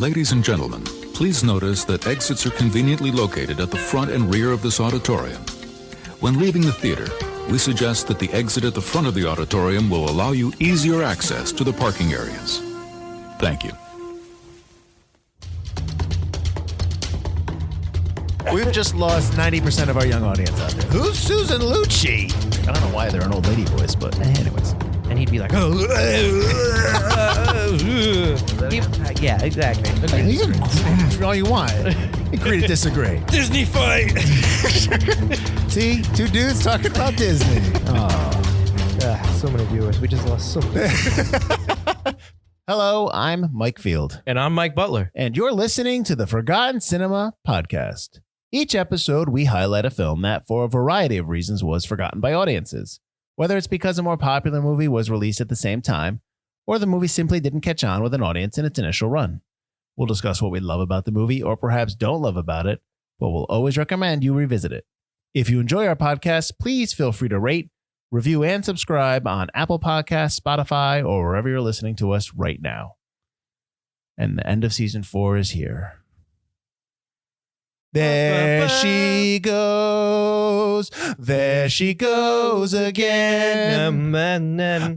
Ladies and gentlemen, please notice that exits are conveniently located at the front and rear of this auditorium. When leaving the theater, we suggest that the exit at the front of the auditorium will allow you easier access to the parking areas. Thank you. We've just lost 90% of our young audience out there. Who's Susan Lucci? I don't know why they're an old lady voice, but anyways. And he'd be like, oh. Yeah, exactly. You can all you want. Agree to disagree. Disney fight. See? Two dudes talking about Disney. Oh. So many viewers. We just lost so many. Hello, I'm Mike Field. And I'm Mike Butler. And you're listening to the Forgotten Cinema Podcast. Each episode, we highlight a film that, for a variety of reasons, was forgotten by audiences. Whether it's because a more popular movie was released at the same time, or the movie simply didn't catch on with an audience in its initial run. We'll discuss what we love about the movie, or perhaps don't love about it, but we'll always recommend you revisit it. If you enjoy our podcast, please feel free to rate, review, and subscribe on Apple Podcasts, Spotify, or wherever you're listening to us right now. And the end of season 4 is here. There she goes. There she goes again.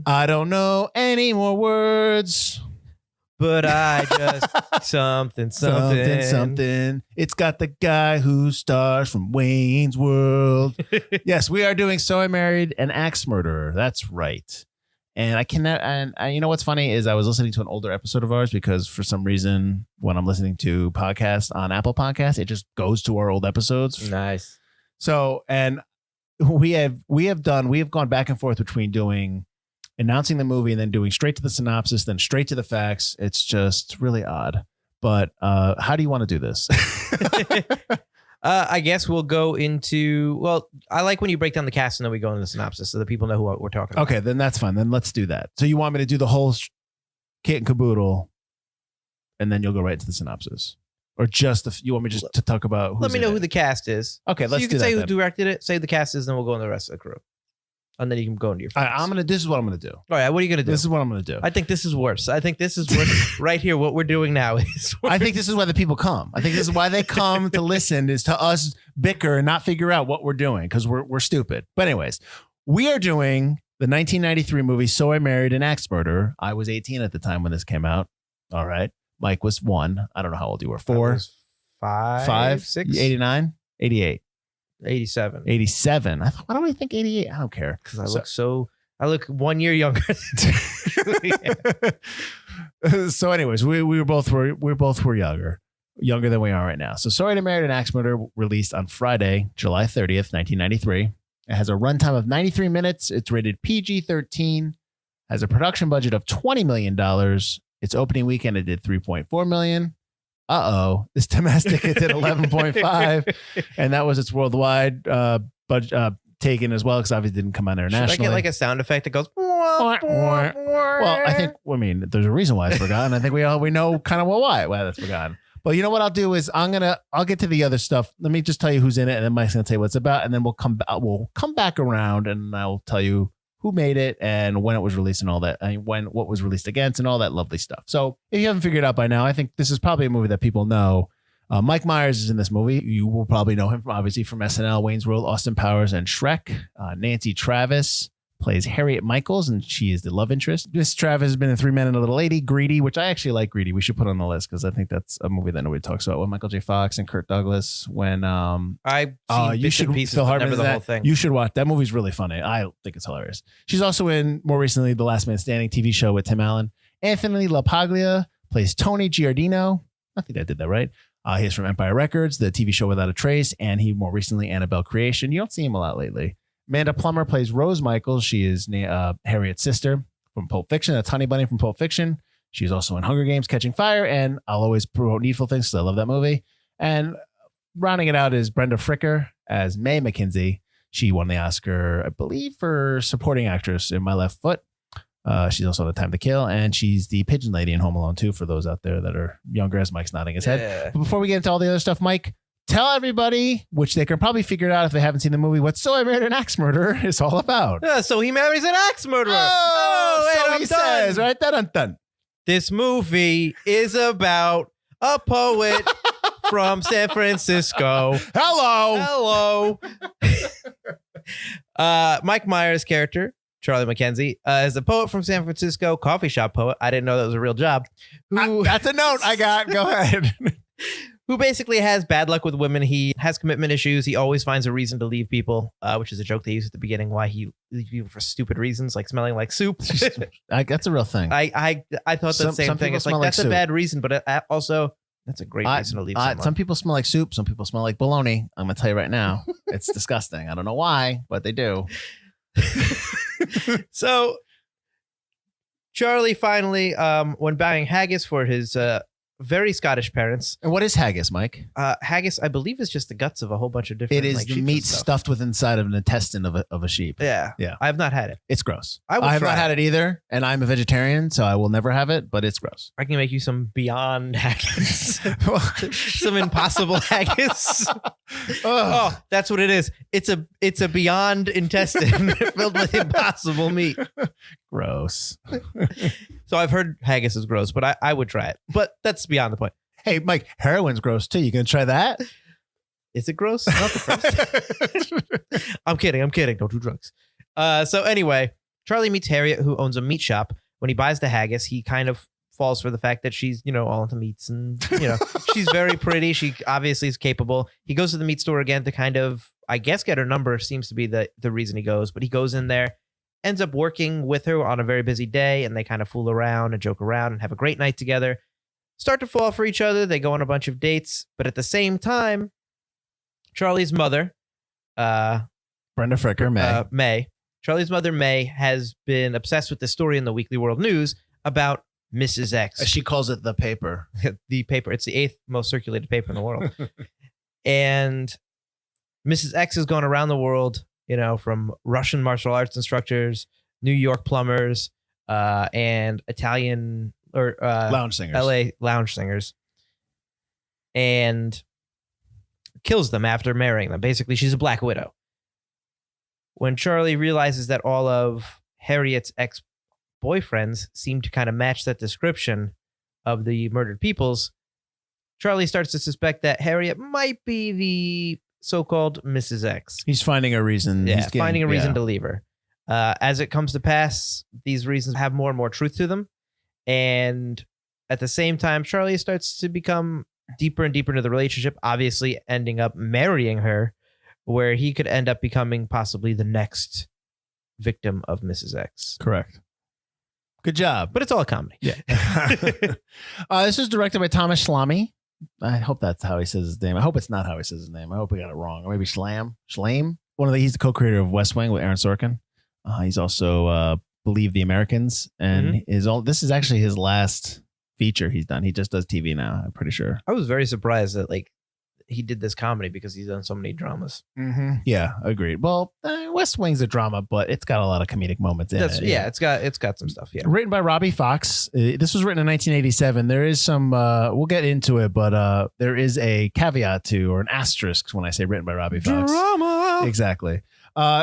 I don't know any more words. But I just something. It's got the guy who stars from Wayne's World. Yes, we are doing So I Married an Axe Murderer. That's right. And I cannot. And you know what's funny is I was listening to an older episode of ours because for some reason when I'm listening to podcasts on Apple Podcasts, it just goes to our old episodes. Nice. So and we have gone back and forth between announcing the movie and then doing straight to the synopsis, then straight to the facts. It's just really odd. But how do you want to do this? I guess we'll go into, well, I like when you break down the cast and then we go into the synopsis so that people know who we're talking about. Okay, then that's fine. Then let's do that. So you want me to do the whole kit and caboodle and then you'll go right into the synopsis? Or just you want me just to talk about who's Let me know who the cast is. Okay, let's do that. You can say who then. directed it, say who the cast is, then we'll go into the rest of the crew. And then you can go into your facts. This is what I'm going to do. All right, what are you going to do? This is what I'm going to do. I think this is worse. I think this is worse. Right here, what we're doing now is worse. I think this is why the people come. I think this is why they come to listen, is to us bicker and not figure out what we're doing because we're stupid. But anyways, we are doing the 1993 movie So I Married an Axe Murderer. I was 18 at the time when this came out. All right. Mike was 1. I don't know how old you were. 4? I was 5, 6? 89? 88? 87. 87. Why don't I think 88? I don't care. Because I look 1 year younger. So anyways, we were both younger than we are right now. So Sorry to Marry an Axe Murderer released on Friday, July 30th, 1993. It has a runtime of 93 minutes. It's rated PG-13, has a production budget of $20 million. Its opening weekend, it did $3.4 million. This domestic it did 11.5, and that was its worldwide budget taken as well because obviously it didn't come out internationally. Should I get like a sound effect that goes? Well, there's a reason why it's forgotten. I think we know kind of why that's forgotten. But you know what I'll do is I'll get to the other stuff. Let me just tell you who's in it, and then Mike's gonna tell you what it's about, and then we'll come back around, and I'll tell you who made it and when it was released and all that, and what was released against and all that lovely stuff. So if you haven't figured it out by now, I think this is probably a movie that people know. Mike Myers is in this movie. You will probably know him from SNL, Wayne's World, Austin Powers, and Shrek. Nancy Travis plays Harriet Michaels, and she is the love interest. Miss Travis has been in 3 Men and a Little Lady, Greedy, which I actually like. Greedy, we should put on the list because I think that's a movie that nobody talks about. With Michael J. Fox and Kirk Douglas. When I've seen bits and pieces, but never the whole thing. You should watch that movie's really funny. I think it's hilarious. She's also in more recently The Last Man Standing TV show with Tim Allen. Anthony LaPaglia plays Tony Giardino. I think I did that right. He's from Empire Records, the TV show Without a Trace, and he more recently Annabelle Creation. You don't see him a lot lately. Amanda Plummer plays Rose Michaels. She is Harriet's sister from Pulp Fiction. That's Honey Bunny from Pulp Fiction. She's also in Hunger Games, Catching Fire, and I'll always promote Needful Things because I love that movie. And rounding it out is Brenda Fricker as Mae McKinsey. She won the Oscar, I believe, for supporting actress in My Left Foot. She's also in The Time to Kill, and she's the pigeon lady in Home Alone 2 for those out there that are younger, as Mike's nodding his head. But before we get into all the other stuff, Mike, tell everybody, which they can probably figure it out if they haven't seen the movie, what So I Married an Axe Murderer is all about. So he marries an axe murderer. So he says, right? Dun. This movie is about a poet from San Francisco. Hello. Mike Myers' character, Charlie McKenzie, is a poet from San Francisco, coffee shop poet. I didn't know that was a real job. That's a note I got. Go ahead. Who basically has bad luck with women. He has commitment issues. He always finds a reason to leave people, which is a joke they use at the beginning, why he leaves people for stupid reasons, like smelling like soup. That's a real thing. I thought the same thing. It's like, that's a bad reason, but also that's a great reason to leave someone. Some people smell like soup. Some people smell like bologna. I'm going to tell you right now. It's disgusting. I don't know why, but they do. So Charlie finally, when buying haggis for his very Scottish parents. And what is haggis, Mike? Haggis, I believe, is just the guts of a whole bunch of different. It is the meat stuffed with inside of an intestine of a sheep. Yeah. I have not had it. It's gross. I have not had it either, and I'm a vegetarian, so I will never have it. But it's gross. I can make you some Beyond haggis, some Impossible haggis. Oh, that's what it is. It's a Beyond intestine filled with impossible meat. Gross. So I've heard haggis is gross, but I would try it. But that's beyond the point. Hey, Mike, heroin's gross too. You gonna try that? Is it gross? Not the first. I'm kidding. Don't do drugs. So anyway, Charlie meets Harriet, who owns a meat shop. When he buys the haggis, he kind of falls for the fact that she's, all into meats and, she's very pretty. She obviously is capable. He goes to the meat store again to kind of, I guess, get her number seems to be the reason he goes. But he goes in there, ends up working with her on a very busy day, and they kind of fool around and joke around and have a great night together. Start to fall for each other. They go on a bunch of dates. But at the same time, Charlie's mother, Brenda Fricker, May. Charlie's mother, May, has been obsessed with this story in the Weekly World News about Mrs. X. She calls it the paper. The paper. It's the 8th most circulated paper in the world. And Mrs. X has gone around the world, from Russian martial arts instructors, New York plumbers, and Italian or lounge singers, LA lounge singers, and kills them after marrying them. Basically, she's a Black Widow. When Charlie realizes that all of Harriet's ex-boyfriends seem to kind of match that description of the murdered peoples, Charlie starts to suspect that Harriet might be the so-called Mrs. X. He's finding a reason. Yeah, finding a reason to leave her. As it comes to pass, these reasons have more and more truth to them. And at the same time, Charlie starts to become deeper and deeper into the relationship, obviously ending up marrying her, where he could end up becoming possibly the next victim of Mrs. X. Correct. Good job. But it's all a comedy. Yeah. This was directed by Thomas Schlamme. I hope that's how he says his name. I hope it's not how he says his name. I hope we got it wrong. Or maybe Schlame. He's the co-creator of West Wing with Aaron Sorkin. He's also Believe the Americans, and this is actually his last feature he's done. He just does TV now, I'm pretty sure. I was very surprised that he did this comedy because he's done so many dramas. Mm-hmm. Yeah, agreed. Well, West Wing's a drama, but it's got a lot of comedic moments in it. Yeah, it's got some stuff. Yeah, written by Robbie Fox. This was written in 1987. There is some. We'll get into it, but there is a caveat to, or an asterisk when I say written by Robbie Fox. Drama. Exactly.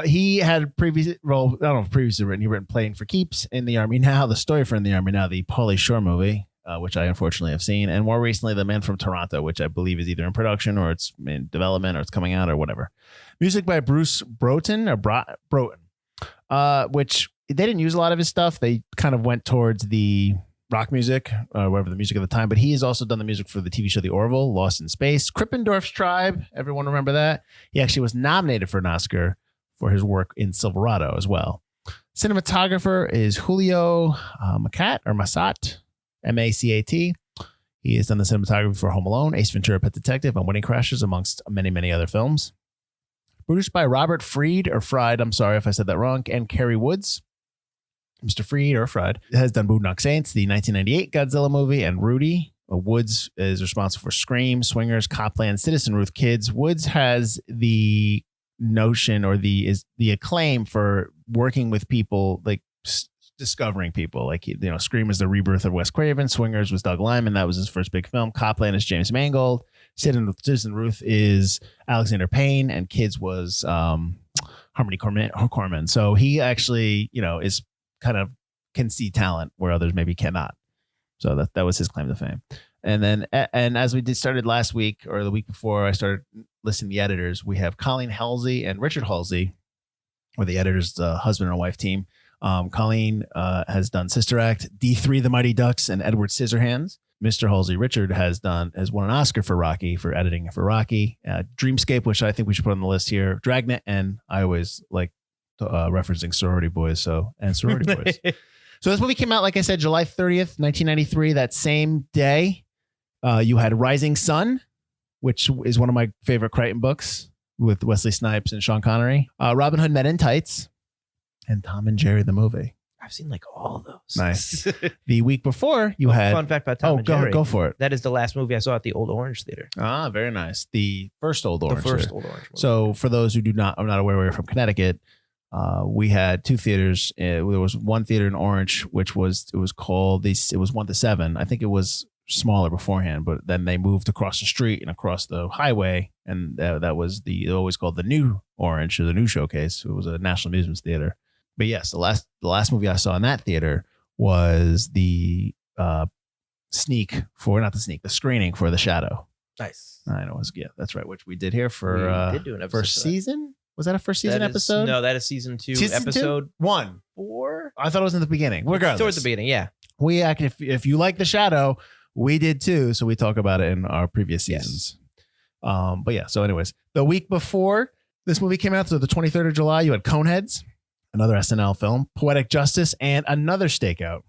He had previously written. He written Playing for Keeps, In the Army Now, The Story for In the Army Now, the Pauly Shore movie, which I unfortunately have seen, and more recently, The Man from Toronto, which I believe is either in production or it's in development or it's coming out or whatever. Music by Bruce Broughton, which they didn't use a lot of his stuff. They kind of went towards the rock music, whatever the music of the time. But he has also done the music for the TV show The Orville, Lost in Space, Krippendorf's Tribe. Everyone remember that? He actually was nominated for an Oscar for his work in Silverado as well. Cinematographer is Julio Macat. M-A-C-A-T. He has done the cinematography for Home Alone, Ace Ventura: Pet Detective, and Wedding Crashers, amongst many, many other films. Produced by Robert Fried, I'm sorry if I said that wrong, and Kerry Woods. Mr. Fried has done Boondock Saints, the 1998 Godzilla movie, and Rudy. Woods is responsible for Scream, Swingers, Copland, Citizen Ruth, Kids. Woods has the notion or the acclaim for working with people, discovering people. Scream is the rebirth of Wes Craven. Swingers was Doug Liman. That was his first big film. Copland is James Mangold. Citizen Ruth is Alexander Payne, and Kids was Harmony Korman. So he actually, is kind of can see talent where others maybe cannot. So that was his claim to fame. And then, and as we started last week or the week before, I started listing the editors. We have Colleen Halsey and Richard Halsey, or the editors, the husband and wife team. Colleen has done Sister Act, D3, The Mighty Ducks, and Edward Scissorhands. Mr. Halsey, Richard, has won an Oscar for Rocky, for editing for Rocky. Dreamscape, which I think we should put on the list here. Dragnet, and I always like referencing Sorority Boys, and Sorority Boys. So this movie came out, like I said, July 30th, 1993. That same day, you had Rising Sun, which is one of my favorite Crichton books with Wesley Snipes and Sean Connery. Robin Hood Men in Tights, and Tom and Jerry the movie. I've seen like all of those. Nice. The week before, you had... Fun fact about Tom and Jerry. Go for it. That is the last movie I saw at the Old Orange Theater. Ah, very nice. The first Old Orange. The first Old Orange movie. So for those who are not aware, we're from Connecticut. We had two theaters. There was one theater in Orange, which was called it was 1 to 7. I think it was smaller beforehand, but then they moved across the street and across the highway, and that was always called the New Orange, or the New Showcase. It was a National Amusements Theater. But yes, the last movie I saw in that theater was the screening for The Shadow. Nice. I know, that's right, which we did here for we did do an episode first season. Was that a first season episode? No, that is season 2, episode 1. 4. I thought it was in the beginning. Regardless, towards the beginning, yeah. We if you like The Shadow, we did too. So we talk about it in our previous seasons. Yes. But yeah. So, anyways, the week before this movie came out, so the 23rd of July, you had Coneheads, another SNL film, Poetic Justice, and another Stakeout,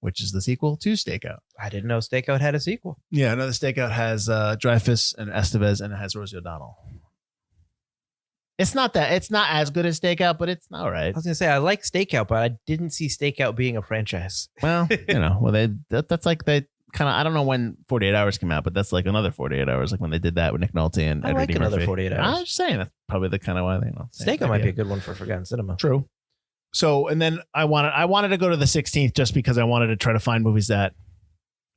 which is the sequel to Stakeout. I didn't know Stakeout had a sequel. Yeah, another Stakeout has Dreyfuss and Estevez, and it has Rosie O'Donnell. It's not as good as Stakeout, but it's all right. I was gonna say I like Stakeout, but I didn't see Stakeout being a franchise. Well, that's like they kind of, I don't know when 48 Hours came out, but that's like another 48 Hours, like when they did that with Nick Nolte and I like another 48 Hours. I'm just saying that's probably the kind of why they know. Stakeout might be a good one for Forgotten Cinema. True. So, and then I wanted to go to the 16th just because I wanted to try to find movies that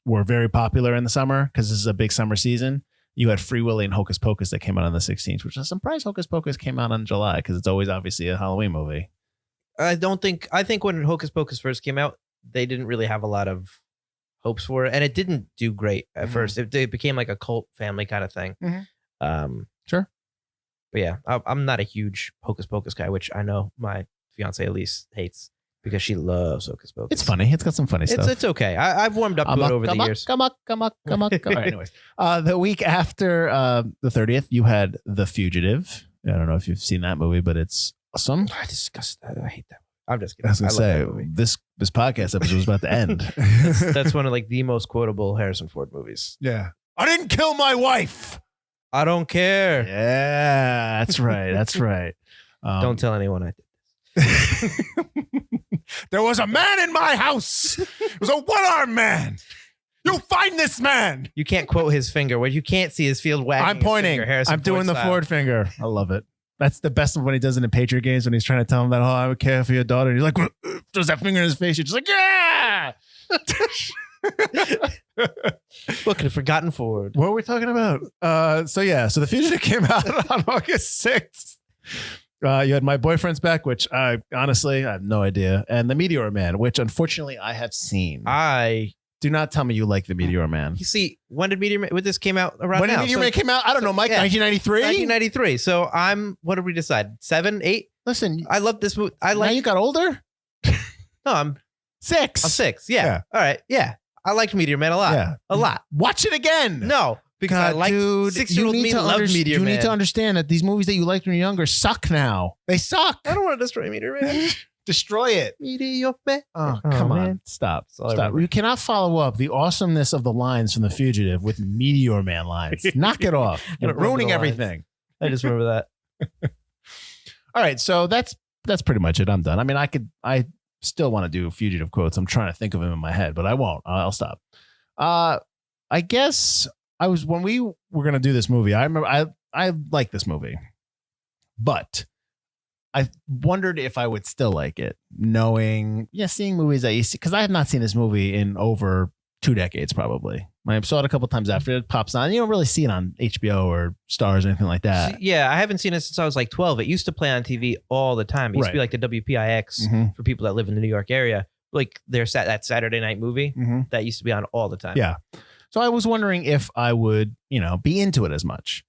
were very popular in the summer, because this is a big summer season. You had Free Willy and Hocus Pocus that came out on the 16th, which I'm surprised Hocus Pocus came out in July, because it's always obviously a Halloween movie. I think when Hocus Pocus first came out, they didn't really have a lot of hopes for it, and it didn't do great at first. It became like a cult family kind of thing. Sure. But yeah, I'm not a huge Hocus Pocus guy, which I know my fiance Elise hates because she loves Hocus Pocus. It's funny. It's got some funny stuff. It's okay. I've warmed up to it over the years. Come on. All right, anyways, the week after the 30th, you had The Fugitive. I don't know if you've seen that movie, but it's awesome. I disgust that. I hate that. I'm just kidding. I was gonna say this podcast episode was about to end. That's one of like the most quotable Harrison Ford movies. Yeah. I didn't kill my wife. I don't care. Yeah, that's right. That's right. Don't tell anyone I did. There was a man in my house. It was a one-armed man. You find this man. You can't quote his finger where you can't see his field wagging. I'm pointing. Finger, I'm doing the Ford finger. I love it. That's the best of when he does it in Patriot games, when he's trying to tell him that, I would care for your daughter. And he's like, throws that finger in his face. You're just like, yeah. What could have forgotten Ford? What were we talking about? So The Fugitive came out on August 6th. You had My Boyfriend's Back, which honestly, I have no idea. And The Meteor Man, which unfortunately I have seen. Do not tell me you like The Meteor Man. You see, when did Meteor Man, this came out around when now? When did Meteor Man came out? I don't know, Mike. 1993? 1993. So what did we decide? 7, 8? Listen. I love this movie. Now you got older? No, I'm 6. I'm 6. Yeah. All right. Yeah. I liked Meteor Man a lot. Yeah. A lot. Watch it again. No. Because I like 6-year-old me loved Meteor Man. You need to understand that these movies that you liked when you were younger suck now. They suck. I don't want to destroy Meteor Man. Destroy it. Meteor Man. Oh, come on. Stop. You cannot follow up the awesomeness of the lines from The Fugitive with Meteor Man lines. Knock it off. You're ruining everything. I just remember that. All right. So that's pretty much it. I'm done. I mean, I still want to do Fugitive quotes. I'm trying to think of them in my head, but I won't. I'll stop. I guess when we were going to do this movie, I remember I like this movie, but I wondered if I would still like it, seeing movies that you see, because I have not seen this movie in over 2 decades, probably. I saw it a couple times after it pops on. You don't really see it on HBO or Stars or anything like that. Yeah, I haven't seen it since I was like 12. It used to play on TV all the time. It used to be like the WPIX for people that live in the New York area. like that Saturday night movie that used to be on all the time. Yeah. So I was wondering if I would, be into it as much.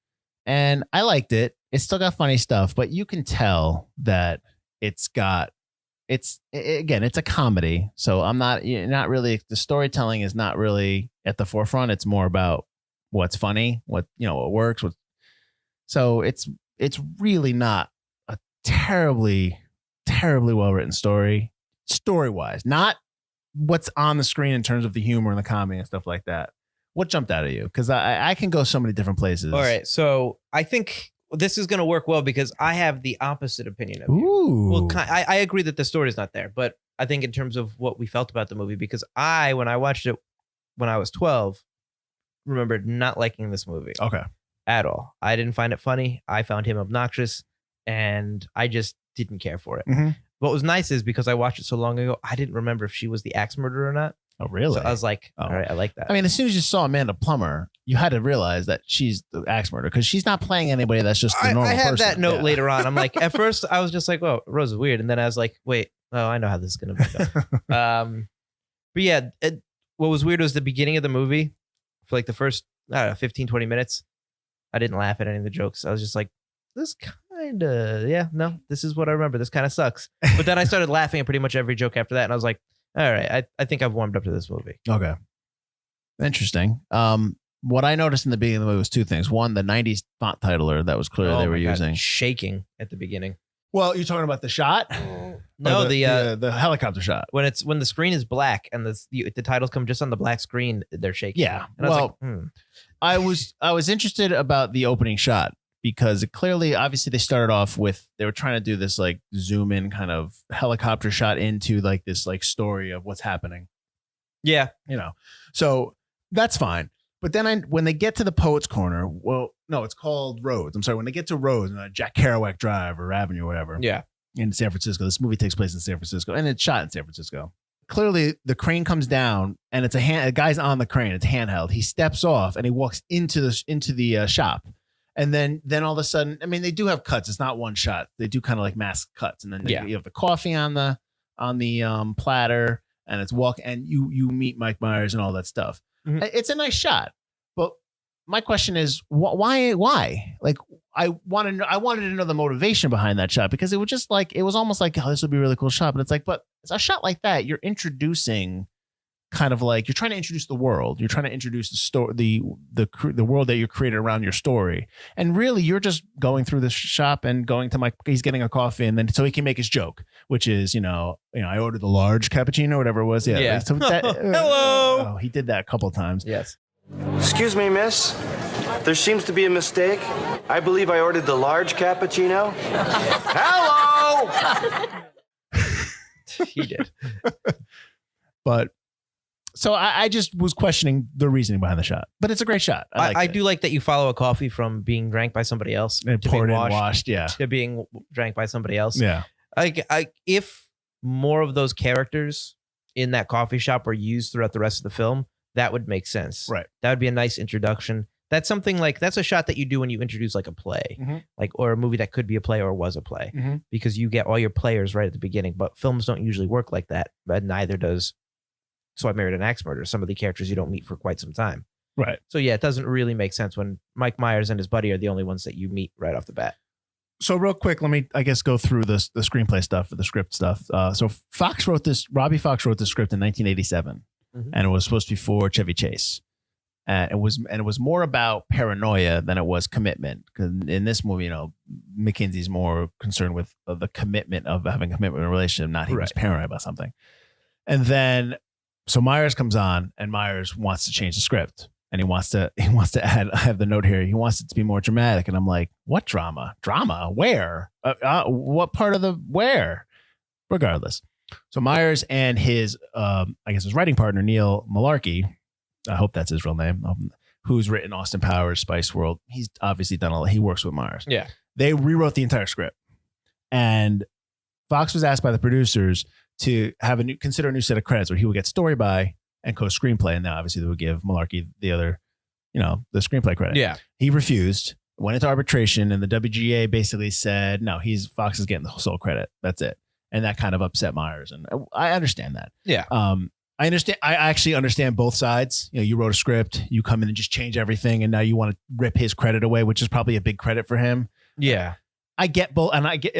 And I liked it. It's still got funny stuff, but you can tell that it's a comedy. So I'm not really, the storytelling is not really at the forefront. It's more about what's funny, what works. So it's really not a terribly, terribly well-written story-wise, not what's on the screen in terms of the humor and the comedy and stuff like that. What jumped out at you? Because I can go so many different places. All right. So I think this is going to work well because I have the opposite opinion of you. Ooh. Well, I agree that the story is not there, but I think in terms of what we felt about the movie, because when I watched it when I was 12, remembered not liking this movie. Okay. At all. I didn't find it funny. I found him obnoxious and I just didn't care for it. Mm-hmm. What was nice is because I watched it so long ago, I didn't remember if she was the axe murderer or not. Oh, really? So I was like, all right, I like that. I mean, as soon as you saw Amanda Plummer, you had to realize that she's the axe murderer because she's not playing anybody that's just the normal person. I have that note later on. I'm like, at first I was just like, oh, Rose is weird. And then I was like, wait, I know how this is going to be. But yeah, what was weird was the beginning of the movie for like the first, 15, 20 minutes. I didn't laugh at any of the jokes. I was just like, this this is what I remember. This kind of sucks. But then I started laughing at pretty much every joke after that. And I was like, all right, I think I've warmed up to this movie. Okay. Interesting. What I noticed in the beginning of the movie was two things. One, the 90s font titler that was clearly they were using. Shaking at the beginning. Well, you're talking about the shot? No, the helicopter shot. When the screen is black and the titles come just on the black screen, they're shaking. Yeah. And I was interested about the opening shot because clearly, obviously, they started off with they were trying to do this like zoom in kind of helicopter shot into like this like story of what's happening. Yeah, so that's fine. But then when they get to the Poets Corner, well, no, it's called Rhodes. I'm sorry. When they get to Rhodes, Jack Kerouac Drive or Avenue or whatever. Yeah. In San Francisco, this movie takes place in San Francisco, and it's shot in San Francisco. Clearly, the crane comes down, and it's a guy's on the crane. It's handheld. He steps off, and he walks into the shop. And then all of a sudden, I mean, they do have cuts. It's not one shot. They do kind of like mass cuts. And then you have the coffee on the platter, and it's and you meet Mike Myers and all that stuff. Mm-hmm. It's a nice shot. But my question is, why? Like, I wanted to know the motivation behind that shot because it was just like, it was almost like, oh, this would be a really cool shot. But it's like, but it's a shot like that. You're introducing kind of like, you're trying to introduce the world. You're trying to introduce the story, the world that you created around your story. And really, you're just going through the shop and going to he's getting a coffee, and then so he can make his joke, which is, I ordered the large cappuccino, whatever it was. Yeah. So Hello. He did that a couple of times. Yes. Excuse me, miss. There seems to be a mistake. I believe I ordered the large cappuccino. Hello. He did. But so I just was questioning the reasoning behind the shot, but it's a great shot. I do like that you follow a coffee from being drank by somebody else and poured and washed, to being drank by somebody else. Yeah. If more of those characters in that coffee shop were used throughout the rest of the film, that would make sense. Right. That would be a nice introduction. That's something like, that's a shot that you do when you introduce like a play, or a movie that could be a play or was a play, because you get all your players right at the beginning. But films don't usually work like that, but neither does So I Married an Axe Murderer. Some of the characters you don't meet for quite some time. Right. So yeah, it doesn't really make sense when Mike Myers and his buddy are the only ones that you meet right off the bat. So real quick, let me, go through the screenplay stuff, the script stuff. So Robbie Fox wrote this script in 1987, and it was supposed to be for Chevy Chase. It was more about paranoia than it was commitment. Because in this movie, McKinsey's more concerned with the commitment of having a commitment in a relationship, not he was paranoid about something. And then, so Myers comes on, and Myers wants to change the script, and he wants to add. I have the note here. He wants it to be more dramatic, and I'm like, what drama? Drama? Where? What part of the where? Regardless, so Myers and his, his writing partner Neil Malarkey. I hope that's his real name. Who's written Austin Powers, Spice World. He's obviously done he works with Myers. Yeah. They rewrote the entire script. And Fox was asked by the producers to consider a new set of credits where he would get story by and co-screenplay. And now obviously they would give Malarkey the other, the screenplay credit. Yeah. He refused, went into arbitration, and the WGA basically said, no, Fox is getting the sole credit. That's it. and that kind of upset Myers. And I understand that. Yeah. I understand. I actually understand both sides. You know, you wrote a script, you come in and just change everything, and now you want to rip his credit away, which is probably a big credit for him. Yeah. I get both,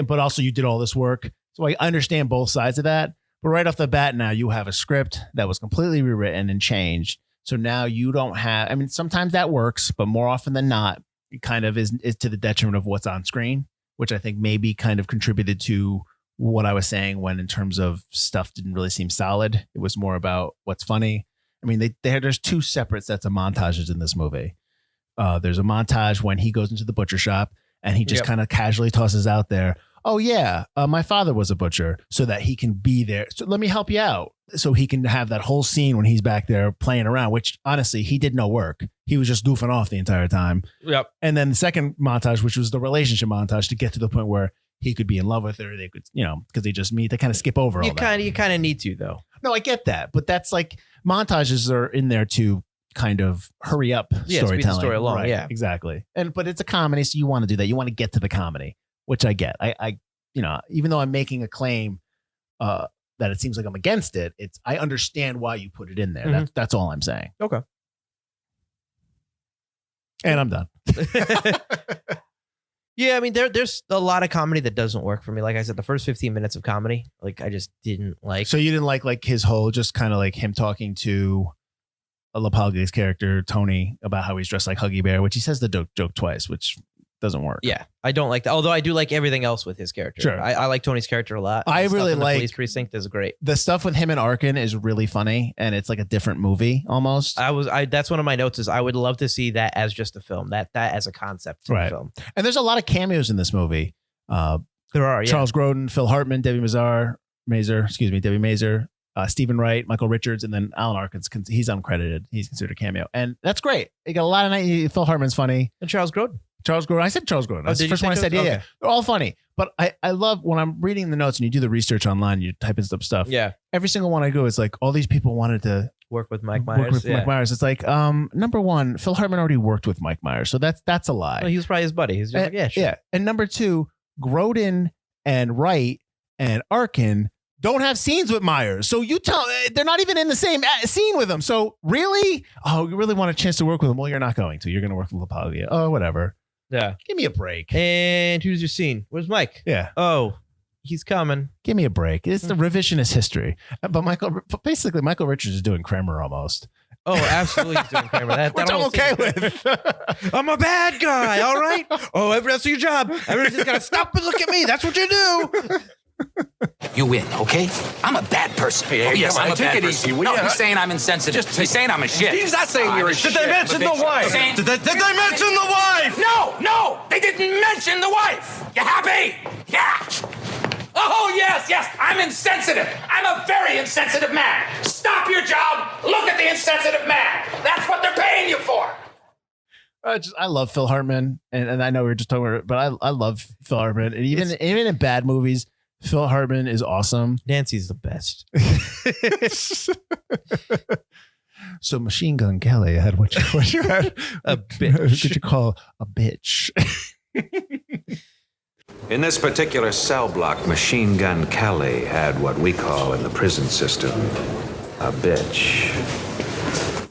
but also you did all this work, so I understand both sides of that. But right off the bat, now you have a script that was completely rewritten and changed. So now you don't have. I mean, sometimes that works, but more often than not, it kind of is to the detriment of what's on screen, which I think maybe kind of contributed to what I was saying when in terms of stuff didn't really seem solid. It was more about what's funny. I mean, there's two separate sets of montages in this movie. There's a montage when he goes into the butcher shop and he just kind of casually tosses out there, oh yeah, my father was a butcher, so that he can be there. So let me help you out. So he can have that whole scene when he's back there playing around, which honestly, he did no work. He was just goofing off the entire time. Yep. And then the second montage, which was the relationship montage, to get to the point where he could be in love with her. They could, you know, because they just meet. They kind of skip over all that. You kind of need to, though. No, I get that, but that's like montages are in there to kind of hurry up storytelling. Speed the story along. Right, yeah, exactly. But it's a comedy, so you want to do that. You want to get to the comedy, which I get. I you know, even though I'm making a claim that it seems like I'm against it, I understand why you put it in there. Mm-hmm. That's all I'm saying. Okay. And I'm done. Yeah, I mean, there's a lot of comedy that doesn't work for me. Like I said, the first 15 minutes of comedy, like I just didn't like. So you didn't like his whole, just kind of like him talking to LaPaglia's character, Tony, about how he's dressed like Huggy Bear, which he says the joke twice, which doesn't work. Yeah, I don't like that. Although I do like everything else with his character. Sure. I like Tony's character a lot. I The really stuff in the like- Police Precinct is great. The stuff with him and Arkin is really funny, and it's like a different movie almost. That's one of my notes is I would love to see that as just a film, that as a concept to Right. the film. And there's a lot of cameos in this movie. There are, yeah. Charles Grodin, Phil Hartman, Debbie Mazar, Stephen Wright, Michael Richards, and then Alan Arkin's. He's uncredited. He's considered a cameo, and that's great. You got a lot of night. Phil Hartman's funny. And Charles Grodin. I said Charles Grodin. That's the did you first say one I said. Charles? Yeah, Okay. they're all funny. But I love when I'm reading the notes and you do the research online. You type in stuff. Yeah. Every single one I go, it's like all these people wanted to Work with Mike Myers. work with Mike Myers. It's like, number one, Phil Hartman already worked with Mike Myers, so that's a lie. Well, he was probably his buddy. He's just like, yeah, sure. Yeah. And number two, Grodin and Wright and Arkin don't have scenes with Myers. So you tell they're not even in the same scene with him. So really? Oh, you really want a chance to work with him? Well, you're not going to. You're going to work with LaPaglia. Oh, whatever. Yeah. Give me a break. And who's your scene? Where's Mike? Yeah. Oh, he's coming. Give me a break. It's the revisionist history. But Michael Richards is doing Kramer almost. Oh, absolutely. He's doing Kramer. Which I'm okay with. I'm a bad guy. All right. Oh, that's your job. Everyone's just got to stop and look at me. That's what you do. You win, okay? I'm a bad person. Hey, oh, yes, come on, I'm a take bad it person. easy, will No, ya? he's saying I'm insensitive. He's saying I'm a shit. He's not saying you're a shit. Did they mention the wife? Saying- Did they mention the wife? No, they didn't mention the wife. You happy? Yeah. Oh, yes, I'm insensitive. I'm a very insensitive man. Stop your job. Look at the insensitive man. That's what they're paying you for. I love Phil Hartman, and I know we were just talking about it, but I love Phil Hartman, and even in bad movies, Phil Hartman is awesome. Nancy's the best. So Machine Gun Kelly had what you had A bitch. Who could you call a bitch? In this particular cell block, Machine Gun Kelly had what we call in the prison system a bitch.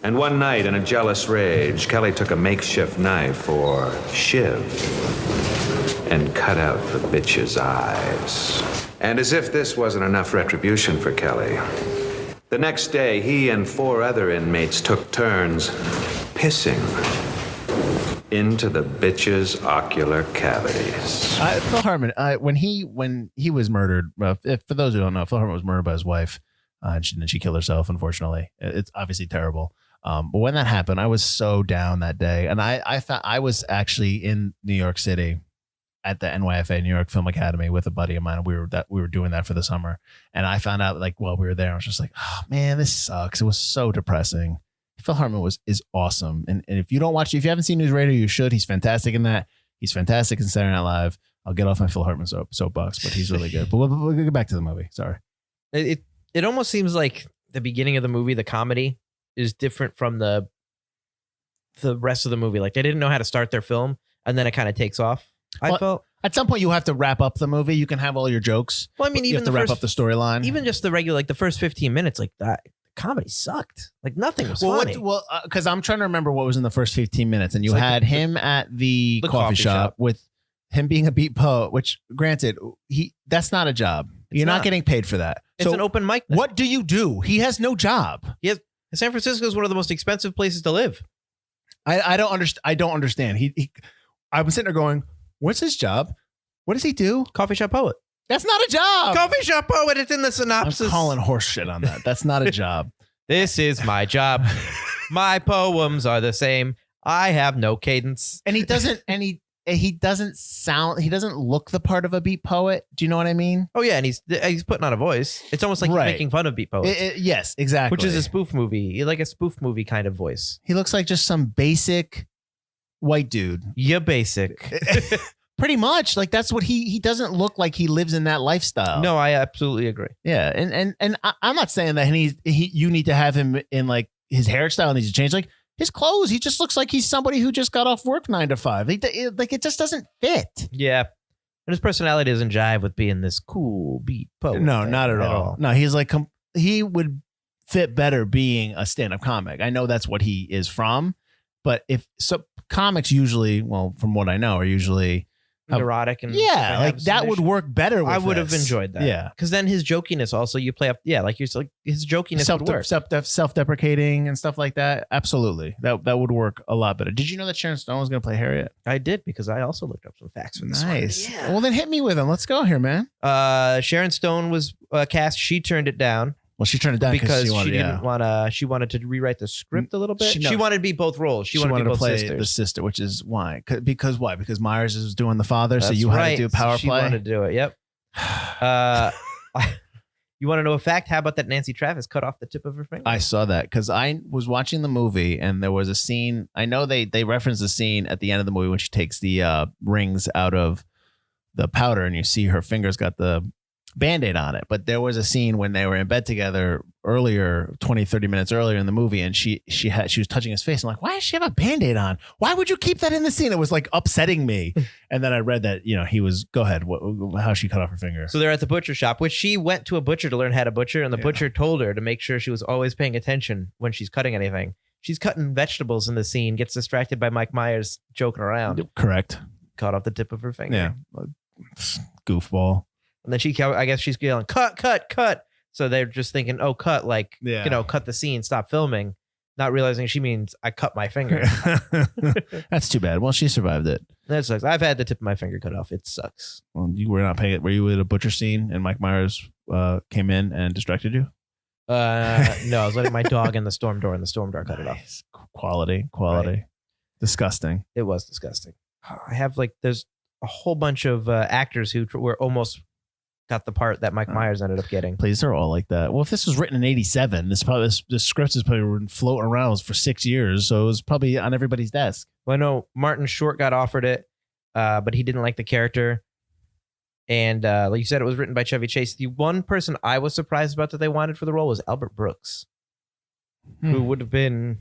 And one night, in a jealous rage, Kelly took a makeshift knife or shiv and cut out the bitch's eyes. And as if this wasn't enough retribution for Kelly, the next day, he and 4 other inmates took turns pissing into the bitch's ocular cavities. Phil Hartman, when he was murdered, for those who don't know, Phil Hartman was murdered by his wife, and she killed herself, unfortunately. It's obviously terrible. But when that happened, I was so down that day. And I thought I was actually in New York City at the NYFA, New York Film Academy, with a buddy of mine. We were doing that for the summer. And I found out, like, while we were there, I was just like, oh man, this sucks. It was so depressing. Phil Hartman is awesome. And if you haven't seen News Radio, you should. He's fantastic in that. He's fantastic in Saturday Night Live. I'll get off my Phil Hartman soapbox, but he's really good. But we'll get back to the movie. Sorry. It almost seems like the beginning of the movie, the comedy, is different from the rest of the movie. Like they didn't know how to start their film, and then it kind of takes off. I felt. At some point, you have to wrap up the movie. You can have all your jokes. Well, I mean, you even have to the wrap first, up the storyline. even just the regular, like the first 15 minutes, like that comedy sucked. Like nothing was funny. Because I'm trying to remember what was in the first 15 minutes, and you It's like had him at the coffee shop with him being a beat poet. Which, granted, that's not a job. You're not getting paid for that. It's an open mic night. What do you do? He has no job. San Francisco is one of the most expensive places to live. I don't understand. I don't understand. I was sitting there going, "What's his job? What does he do? Coffee shop poet. That's not a job. Coffee shop poet. It's in the synopsis. I'm calling horse shit on that. That's not a job. This is my job. My poems are the same. I have no cadence. And he doesn't. He doesn't sound. He doesn't look the part of a beat poet. Do you know what I mean? Oh yeah, and he's putting on a voice. It's almost like he's making fun of beat poets. Yes, exactly. Which is a spoof movie, like a spoof movie kind of voice. He looks like just some basic white dude. Yeah, basic. Pretty much. Like that's what he doesn't look like. He lives in that lifestyle. No, I absolutely agree. Yeah, and I'm not saying that you need to have him in like his hairstyle needs to change. Like his clothes, he just looks like he's somebody who just got off work 9 to 5. Like it just doesn't fit. Yeah, and his personality doesn't jive with being this cool beat poet. No, not at all. No, he's like he would fit better being a stand-up comic. I know that's what he is from, but comics usually, well, from what I know, are usually neurotic and like that would work better with I would have enjoyed that. Yeah, because then his jokiness also you play up. Yeah, like his jokiness would work. Self-deprecating and stuff like that. Absolutely, that would work a lot better. Did you know that Sharon Stone was going to play Harriet? I did, because I also looked up some facts for this. Nice. One. Yeah. Well, then hit me with them. Let's go here, man. Sharon Stone was cast. She turned it down. Well, she turned it down because she didn't want to. She wanted to rewrite the script a little bit. She wanted to be both roles. She wanted to be both play sisters. the sister, which is why. Because why? Because Myers is doing the father, That's so you right. had to do power She play. wanted to do it. Yep. You want to know a fact? How about that Nancy Travis cut off the tip of her finger? I saw that because I was watching the movie and there was a scene. I know they referenced the scene at the end of the movie when she takes the rings out of the powder and you see her fingers got the Band-Aid on it. But there was a scene when they were in bed together earlier, 20, 30 minutes earlier in the movie, and she was touching his face. I'm like, why does she have a Band-Aid on? Why would you keep that in the scene? It was like upsetting me. And then I read that, he was, go ahead, how she cut off her finger. So they're at the butcher shop, which she went to a butcher to learn how to butcher, and the butcher told her to make sure she was always paying attention when she's cutting anything. She's cutting vegetables in the scene, gets distracted by Mike Myers joking around. Correct. Cut off the tip of her finger. Yeah. Goofball. And then I guess she's yelling, cut, cut, cut. So they're just thinking, oh, cut, like, cut the scene, stop filming, not realizing she means I cut my finger. That's too bad. Well, she survived it. That sucks. I've had the tip of my finger cut off. It sucks. Well, you were not paying it. Were you at a butcher scene and Mike Myers came in and distracted you? No, I was letting my dog in the storm door, and the storm door cut it off. Quality. Right. Disgusting. It was disgusting. I have there's a whole bunch of actors who were almost got the part that Mike Myers ended up getting. Please, they're all like that. Well, if this was written in '87, this script has probably been floating around for 6 years, so it was probably on everybody's desk. Well, I know Martin Short got offered it, but he didn't like the character. And like you said, it was written by Chevy Chase. The one person I was surprised about that they wanted for the role was Albert Brooks, who would have been.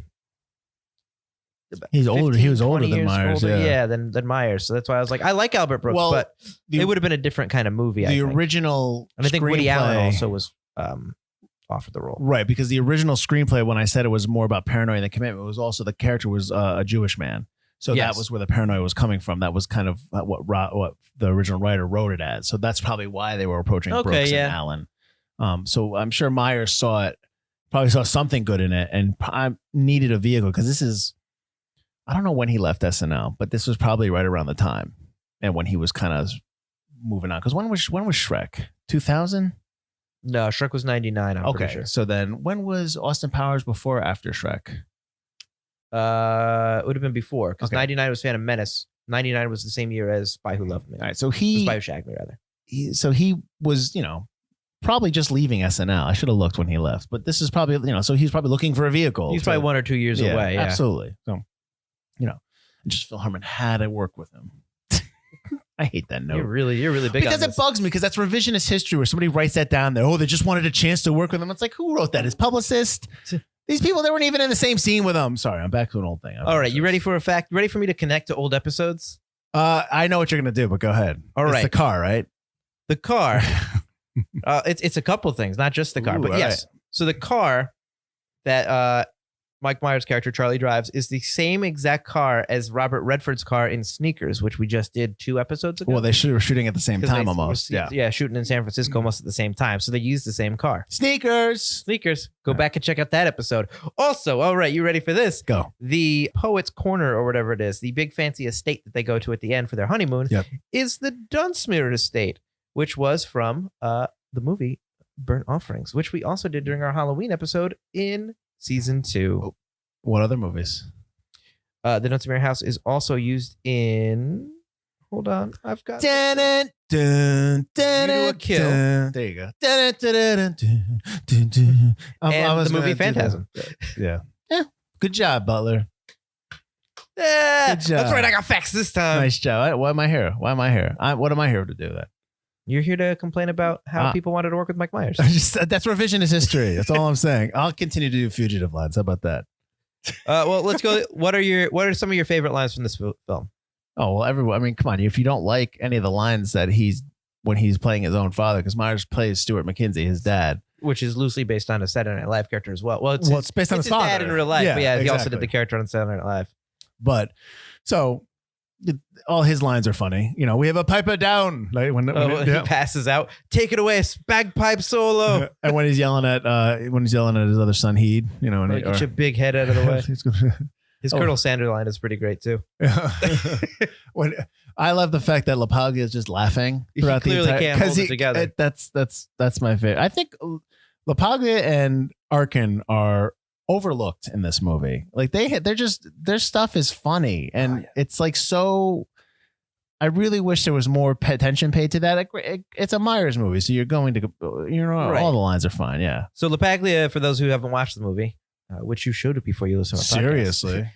He's older. He was older than Myers. Than Myers. So that's why I was like, I like Albert Brooks, but it would have been a different kind of movie. The original, and I think Woody Allen also was offered the role, right? Because the original screenplay, when I said it was more about paranoia than commitment, it was also the character was a Jewish man. So that was where the paranoia was coming from. That was kind of what the original writer wrote it as. So that's probably why they were approaching Brooks and Allen. So I'm sure Myers probably saw something good in it, and I needed a vehicle because this is. I don't know when he left SNL, but this was probably right around the time and when he was kind of moving on. Because when was Shrek? 2000? No, Shrek was 99. I'm pretty sure. So then when was Austin Powers before or after Shrek? It would have been before because 99 was Phantom Menace. 99 was the same year as Spy Who Loved Me. All right, so Spy Who Shagged Me, rather. He was, probably just leaving SNL. I should have looked when he left, but this is probably, so he's probably looking for a vehicle. He's probably 1 or 2 years away. Yeah, absolutely. So. Just Phil Hartman had to work with him. I hate that note. You're really big because on it bugs me because that's revisionist history where somebody writes that down there. Oh, they just wanted a chance to work with him. It's like, who wrote that? His publicist? These people, they weren't even in the same scene with him. Sorry, I'm back to an old thing. All right, you ready for a fact? You ready for me to connect to old episodes? I know what you're gonna do, but go ahead. All It's right. the car, right? The car. It's a couple things, not just the car, Ooh, but all yes. So the car that Mike Myers' character Charlie drives is the same exact car as Robert Redford's car in Sneakers, which we just did 2 episodes ago. Well, they were shooting at the same 'Cause time they almost. were, Yeah. shooting in San Francisco almost at the same time. So they used the same car. Sneakers. Sneakers. Go back and check out that episode. Also, all right, you ready for this? Go. The Poet's Corner or whatever it is, the big fancy estate that they go to at the end for their honeymoon, Yep. is the Dunsmuir estate, which was from the movie Burnt Offerings, which we also did during our Halloween episode in season 2. What other movies? The Dunsmuir house is also used in. Hold on, I've got. Dun, dun, dun, View to a Kill. dun. There you go. Dun, dun, dun, dun, dun, dun, dun. And was the movie gonna do Phantasm. that. Yeah. Good job, Butler. Yeah, Good job. that's right. I got facts this time. Nice job. Why am I here? What am I here to do that? You're here to complain about how people wanted to work with Mike Myers. That's revisionist history. That's all I'm saying. I'll continue to do fugitive lines. How about that? Well, let's go. What are some of your favorite lines from this film? Oh, well, everyone. I mean, come on. If you don't like any of the lines that when he's playing his own father, because Myers plays Stuart McKinsey, his dad, Which is loosely based on a Saturday Night Live character as well. Well, it's based on his father dad in real life, but yeah, he also exactly. did the character on Saturday Night Live. But so all his lines are funny. You know, we have a piper down. Like when He passes out. Take it away, bagpipe solo. and when he's yelling at his other son Heed, you know, and Like, get your big head out of the way. he's gonna- His Colonel Sanders line is pretty great too. when I love the fact that LaPaglia is just laughing He throughout the clearly entire can't hold it together. That's my favorite. I think LaPaglia and Arkin are overlooked in this movie. Like their stuff is funny and it's like so. I really wish there was more attention paid to that. It's a Myers movie, so you're going to, Right. all the lines are fine. Yeah, So LaPaglia, for those who haven't watched the movie, which you should before you listen to our podcast, seriously.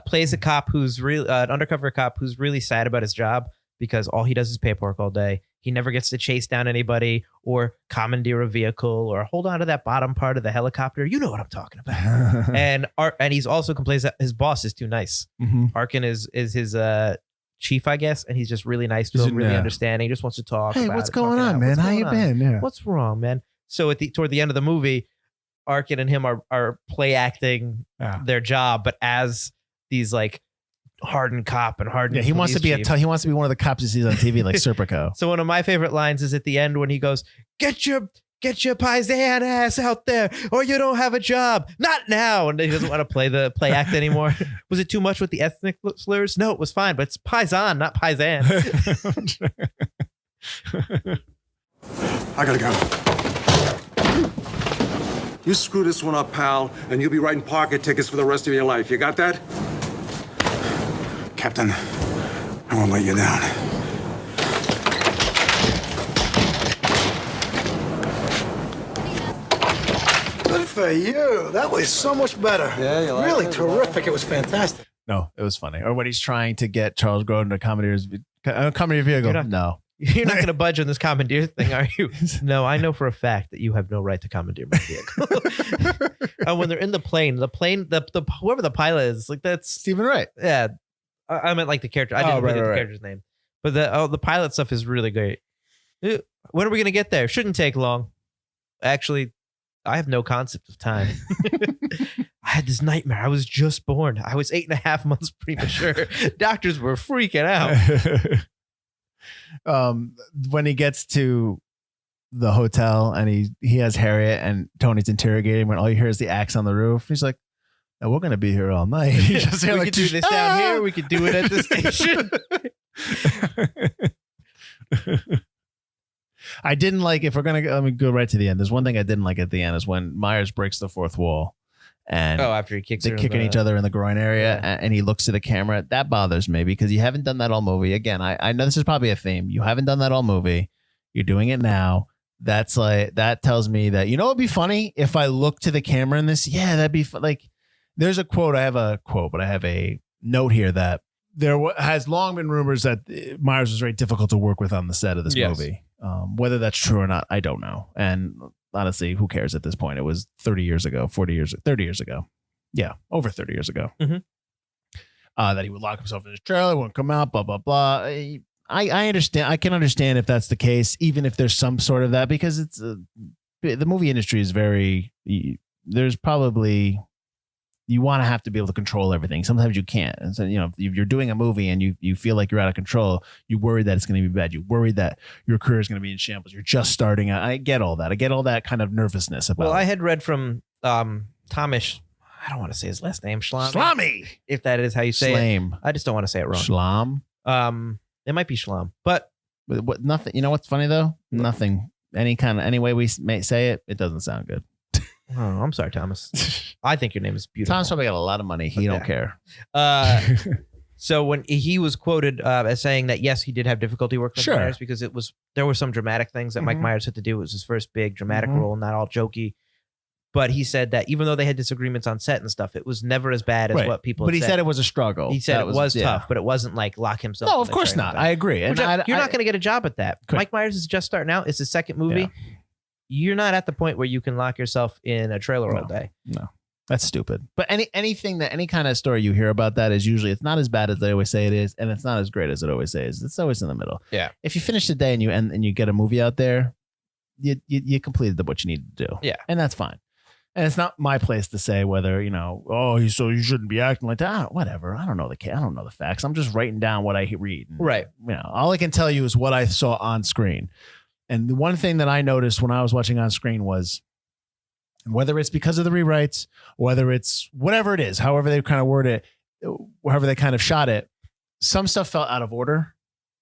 plays a cop who's really an undercover cop who's really sad about his job because all he does is paperwork all day. He never gets to chase down anybody or commandeer a vehicle or hold on to that bottom part of the helicopter. You know what I'm talking about. and he's also complains that his boss is too nice. Mm-hmm. Arkin is his chief, I guess, and he's just really nice to him, really understanding. He just wants to talk. Hey, about what's it, going talk it on, out. man? What's How going you on? been? Yeah. What's wrong, man? So toward the end of the movie, Arkin and him are play acting their job, but as these like hardened cop and hardened. Yeah, he wants to be chief. he wants to be one of the cops he sees on TV, like Serpico. So one of my favorite lines is at the end when he goes, "Get your paisan ass out there, or you don't have a job. Not now." And he doesn't want to play act anymore. Was it too much with the ethnic slurs? No, it was fine, but it's paisan, not paisan. I gotta go. You screw this one up, pal, and you'll be writing parking tickets for the rest of your life. You got that? Captain, I won't let you down. Good for you. That was so much better. Yeah, you like really it? terrific. It was fantastic. No, it was funny. Or when he's trying to get Charles Grodin to commandeer a vehicle. No. You're not going to budge on this commandeer thing, are you? No, I know for a fact that you have no right to commandeer my vehicle. And when they're in the plane, the whoever the pilot is, like that's Stephen Wright. yeah. I meant like the character. I didn't right, get the right. character's name, but the pilot stuff is really great. When are we going to get there? Shouldn't take long. Actually, I have no concept of time. I had this nightmare. I was just born. I was 8.5 months premature. Doctors were freaking out. When he gets to the hotel and he has Harriet and Tony's interrogating, when all you hear is the axe on the roof, he's like, "No, we're gonna be here all night." We could do this down here. We could do it at the station. I didn't like, if we're gonna let me go right to the end. There's one thing I didn't like at the end is when Myers breaks the fourth wall and After he kicks they're kicking each other in the groin area and he looks to the camera. That bothers me because you haven't done that all movie. Again, I know this is probably a theme. You haven't done that all movie. You're doing it now. That's like, that tells me that, you know, it'd be funny if I look to the camera in this. Yeah, that'd be like, there's a quote. I have a quote, but I have a note here that there has long been rumors that Myers was very difficult to work with on the set of this movie. Whether that's true or not, I don't know. And honestly, who cares at this point? It was 30 years ago, 30 years ago. Yeah, over 30 years ago. Mm-hmm. that he would lock himself in his trailer, wouldn't come out, blah, blah, blah. I understand. I can understand if that's the case, even if there's some sort of that, because it's the movie industry is very, there's probably, you want to have to be able to control everything. Sometimes you can't. And so, if you're doing a movie and you feel like you're out of control, you worry that it's going to be bad. You worry that your career is going to be in shambles. You're just starting out. I get all that. I get all that kind of nervousness about Well, it. I had read from Thomas, I don't want to say his last name, Shlami. if that is how you say Shlame. it. I just don't want to say it wrong. Shlam. It might be Schlam, but What, nothing. You know what's funny though? Nothing. Any way we may say it, it doesn't sound good. oh, I'm sorry, Thomas. I think your name is beautiful. Tom's probably got a lot of money. He don't care. So when he was quoted as saying that, yes, he did have difficulty working with Sure. Myers because there were some dramatic things that Mike Myers had to do. It was his first big dramatic role, not all jokey. But he said that even though they had disagreements on set and stuff, it was never as bad as Right. what people But had he said it was a struggle. He said That it was yeah. tough, but it wasn't like lock himself. No, in of the course trailer not. thing. I agree. And Which I, you're not going to get a job at that. Correct. Mike Myers is just starting out. It's his second movie. Yeah. You're not at the point where you can lock yourself in a trailer all day. No, that's stupid. But any kind of story you hear about that is usually, it's not as bad as they always say it is, and it's not as great as it always says. It's always in the middle. Yeah. If you finish the day and you get a movie out there, you completed what you needed to do. Yeah. And that's fine. And it's not my place to say whether, so you shouldn't be acting like that. Whatever. I don't know the facts. I'm just writing down what I read. And, Right. all I can tell you is what I saw on screen. And the one thing that I noticed when I was watching on screen was, whether it's because of the rewrites, whether it's whatever it is, however they kind of word it, however they kind of shot it, some stuff felt out of order.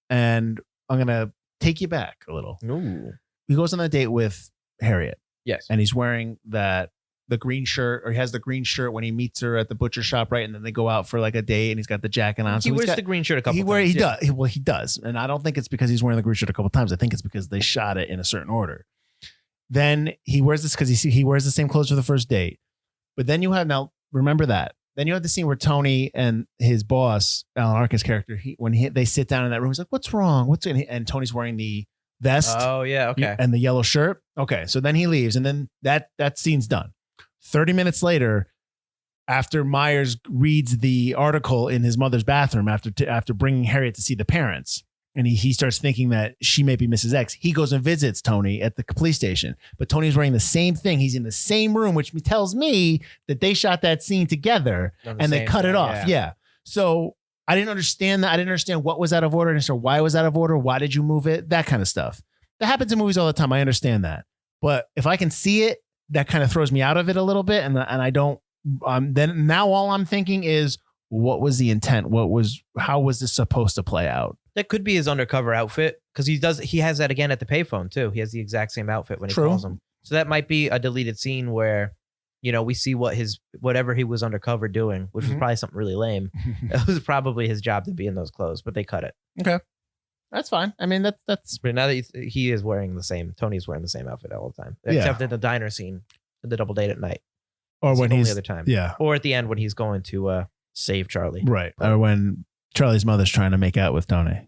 And I'm going to take you back a little. Ooh. He goes on a date with Harriet. Yes. And he's wearing the green shirt, or he has the green shirt when he meets her at the butcher shop, right? And then they go out for like a date, and he's got the jacket on. He wears the green shirt a couple times. He does. Well, he does. And I don't think it's because he's wearing the green shirt a couple times. I think it's because they shot it in a certain order. Then he wears this because he wears the same clothes for the first date. But then now remember that. Then you have the scene where Tony and his boss, Alan Arkin's character, they sit down in that room, he's like, "What's wrong?" And Tony's wearing the vest. Oh yeah, okay. And the yellow shirt. Okay, so then he leaves, and then that scene's done. 30 minutes later, after Myers reads the article in his mother's bathroom after bringing Harriet to see the parents, and he starts thinking that she may be Mrs. X, he goes and visits Tony at the police station. But Tony's wearing the same thing. He's in the same room, which tells me that they shot that scene together and they cut it off. Yeah. So I didn't understand that. I didn't understand what was out of order. I didn't understand why it was out of order. Why did you move it? That kind of stuff. That happens in movies all the time. I understand that. But if I can see it, that kind of throws me out of it a little bit. And I don't, then now all I'm thinking is, what was the intent? How was this supposed to play out? That could be his undercover outfit, because he has that again at the payphone too. He has the exact same outfit when he calls him. So that might be a deleted scene where, we see whatever he was undercover doing, which was probably something really lame. It was probably his job to be in those clothes, but they cut it. Okay. That's fine. I mean, that's. But now that he is wearing Tony's wearing the same outfit all the time, except in the diner scene, the double date at night. Or when the he's only other time. Yeah. Or at the end when he's going to save Charlie. Right. Or when Charlie's mother's trying to make out with Tony.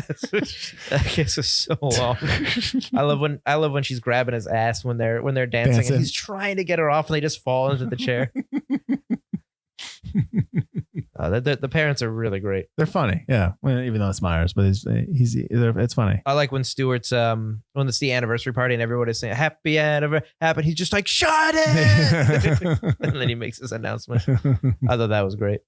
That kiss is so long. I love when she's grabbing his ass when they're dancing. And he's trying to get her off and they just fall into the chair. The parents are really great. They're funny, yeah. Well, even though it's Myers, but it's funny. I like when Stewart's when it's the anniversary party and everyone is saying happy anniversary, he's just like, shut it, and then he makes his announcement. I thought that was great.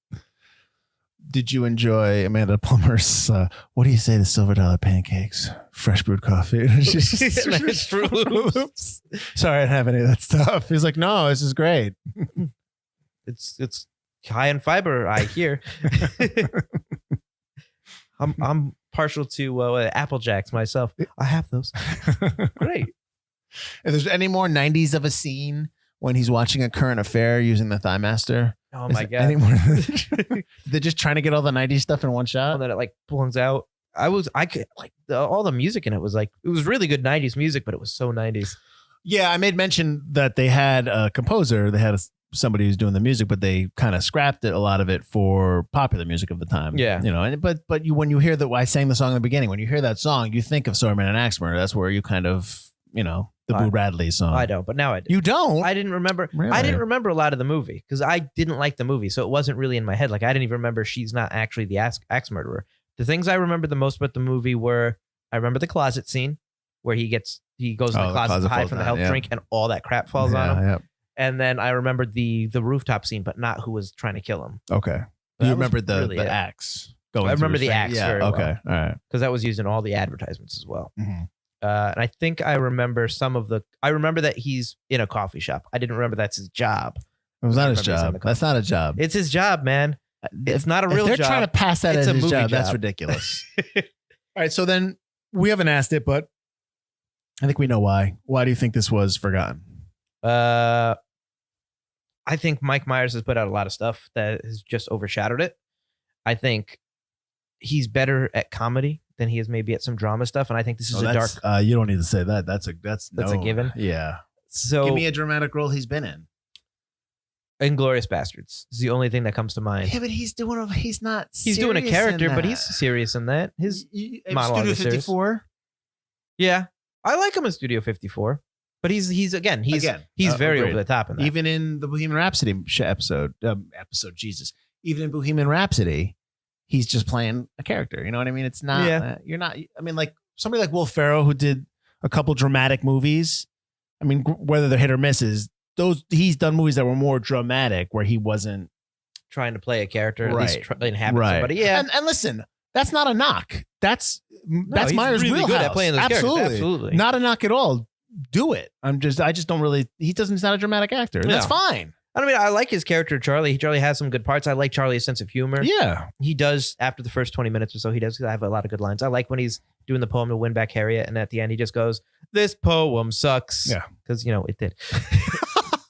Did you enjoy Amanda Plummer's what do you say to silver dollar pancakes, fresh brewed coffee? Nice Fruit Loops. Sorry, I didn't have any of that stuff. He's like, no, this is great. It's high in fiber, I hear. I'm partial to Apple Jacks myself. I have those. Great. If there's any more 90s of a scene when he's watching A Current Affair using the Thighmaster. Oh my God. Anymore? They're just trying to get all the 90s stuff in one shot. And then it like pulls out. I could like all the music in it was really good 90s music, but it was so 90s. Yeah, I made mention that they had a composer. They had somebody who's doing the music, but they kind of scrapped it, a lot of it, for popular music of the time. Yeah. But when you hear I sang the song in the beginning, when you hear that song, you think of Swordman and Axe Murder. That's where you kind of, the Boo Radley song. I don't, but now I do. You don't? I didn't remember. Really? I didn't remember a lot of the movie because I didn't like the movie, so it wasn't really in my head. Like I didn't even remember she's not actually the axe murderer. The things I remember the most about the movie were I remember the closet scene where he goes in the closet to hide from the health drink and all that crap falls on him. Yeah. And then I remembered the rooftop scene, but not who was trying to kill him. Okay. That You was remember the really it. axe going I remember through his the thing? axe Yeah. very well. Okay. All right. Because that was used in all the advertisements as well. Mhm. And I think I remember I remember that he's in a coffee shop. I didn't remember that's his job. It was not his I remember he's in job. the That's not a job. It's his job, man. It's not a real If they're job. trying to pass that It's as a his movie job, that's job. ridiculous. All right. So then we haven't asked it, but I think we know why. Why do you think this was forgotten? I think Mike Myers has put out a lot of stuff that has just overshadowed it. I think he's better at comedy than he is maybe at some drama stuff, and I think this is a dark. You don't need to say that. That's a a given. Yeah. So Give me a dramatic role he's been in. Inglourious Bastards is the only thing that comes to mind. Yeah, but he's doing a character, but he's serious. serious in that. His monologue Studio is serious. 54. Yeah, I like him in Studio 54, but he's very agreed. over the top in that. Even in the Bohemian Rhapsody episode, Jesus. Even in Bohemian Rhapsody, he's just playing a character. You know what I mean? It's not. Yeah. You're not. I mean, like somebody like Will Ferrell who did a couple dramatic movies. I mean, whether they're hit or misses, he's done movies that were more dramatic where he wasn't trying to play a character, at Right. least inhabit somebody. Yeah, And listen, that's not a knock. That's he's Myers' really wheelhouse. good at playing those characters. Absolutely. Not a knock at all. Do it. I just don't really. He's not a dramatic actor. And that's fine. I mean, I like his character, Charlie. Charlie has some good parts. I like Charlie's sense of humor. Yeah. He does, after the first 20 minutes or so, he does have a lot of good lines. I like when he's doing the poem to win back Harriet, and at the end he just goes, "This poem sucks." Yeah. Because, it did.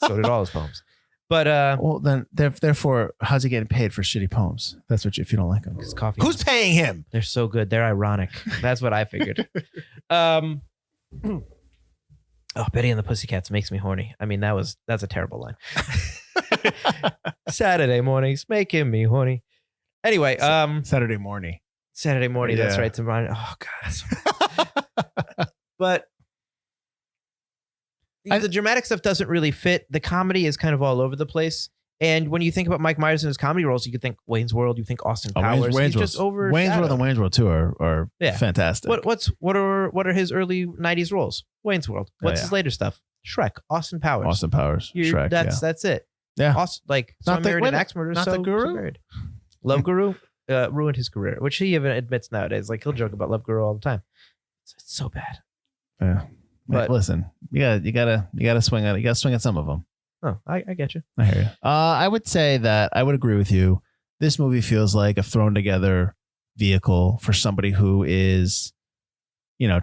So did all his poems. But Well, then, therefore, how's he getting paid for shitty poems? That's what if you don't like them. his coffee. Who's paying him? They're so good. They're ironic. That's what I figured. Oh, Betty and the Pussycats makes me horny. I mean, that's a terrible line. Saturday mornings making me horny. Anyway, Saturday morning. Saturday morning. That's Yeah. right. Oh God. But the dramatic stuff doesn't really fit. The comedy is kind of all over the place. And when you think about Mike Myers and his comedy roles, you could think Wayne's World. You think Austin Powers. He's just over. Wayne's World and Wayne's World 2 are Yeah. fantastic. What are his early 90s roles? Wayne's World. What's his later stuff? Shrek. Austin Powers. Austin Powers. Shrek. That's it. Yeah. So I married an axe murderer. not the Guru? married. Love Guru ruined his career, which he even admits nowadays. Like he'll joke about Love Guru all the time. It's so bad. Yeah. But- Listen, you gotta swing at some of them. Oh, I get you. I hear you. I would say that I would agree with you. This movie feels like a thrown together vehicle for somebody who is,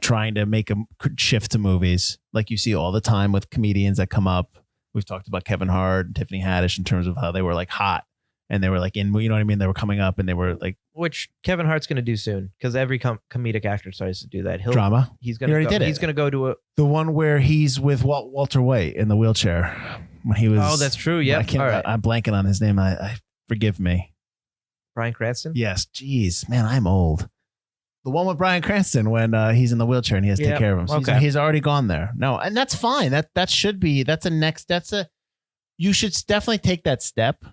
trying to make a shift to movies like you see all the time with comedians that come up. We've talked about Kevin Hart and Tiffany Haddish in terms of how they were like hot and they were like in, you know what I mean? They were coming up and they were like Which Kevin Hart's going to do soon because every comedic actor starts to do that. drama. He's He going already to did it. He's going to go to a. The one where he's with Walter White in the wheelchair when he was. Oh, that's true. Yeah. All right. I'm blanking on his name. I forgive me. Bryan Cranston. Yes. Jeez, man, I'm old. The one with Bryan Cranston when he's in the wheelchair and he has to take care of him. So Okay. he's already gone there. No, and that's fine. You should definitely take that step,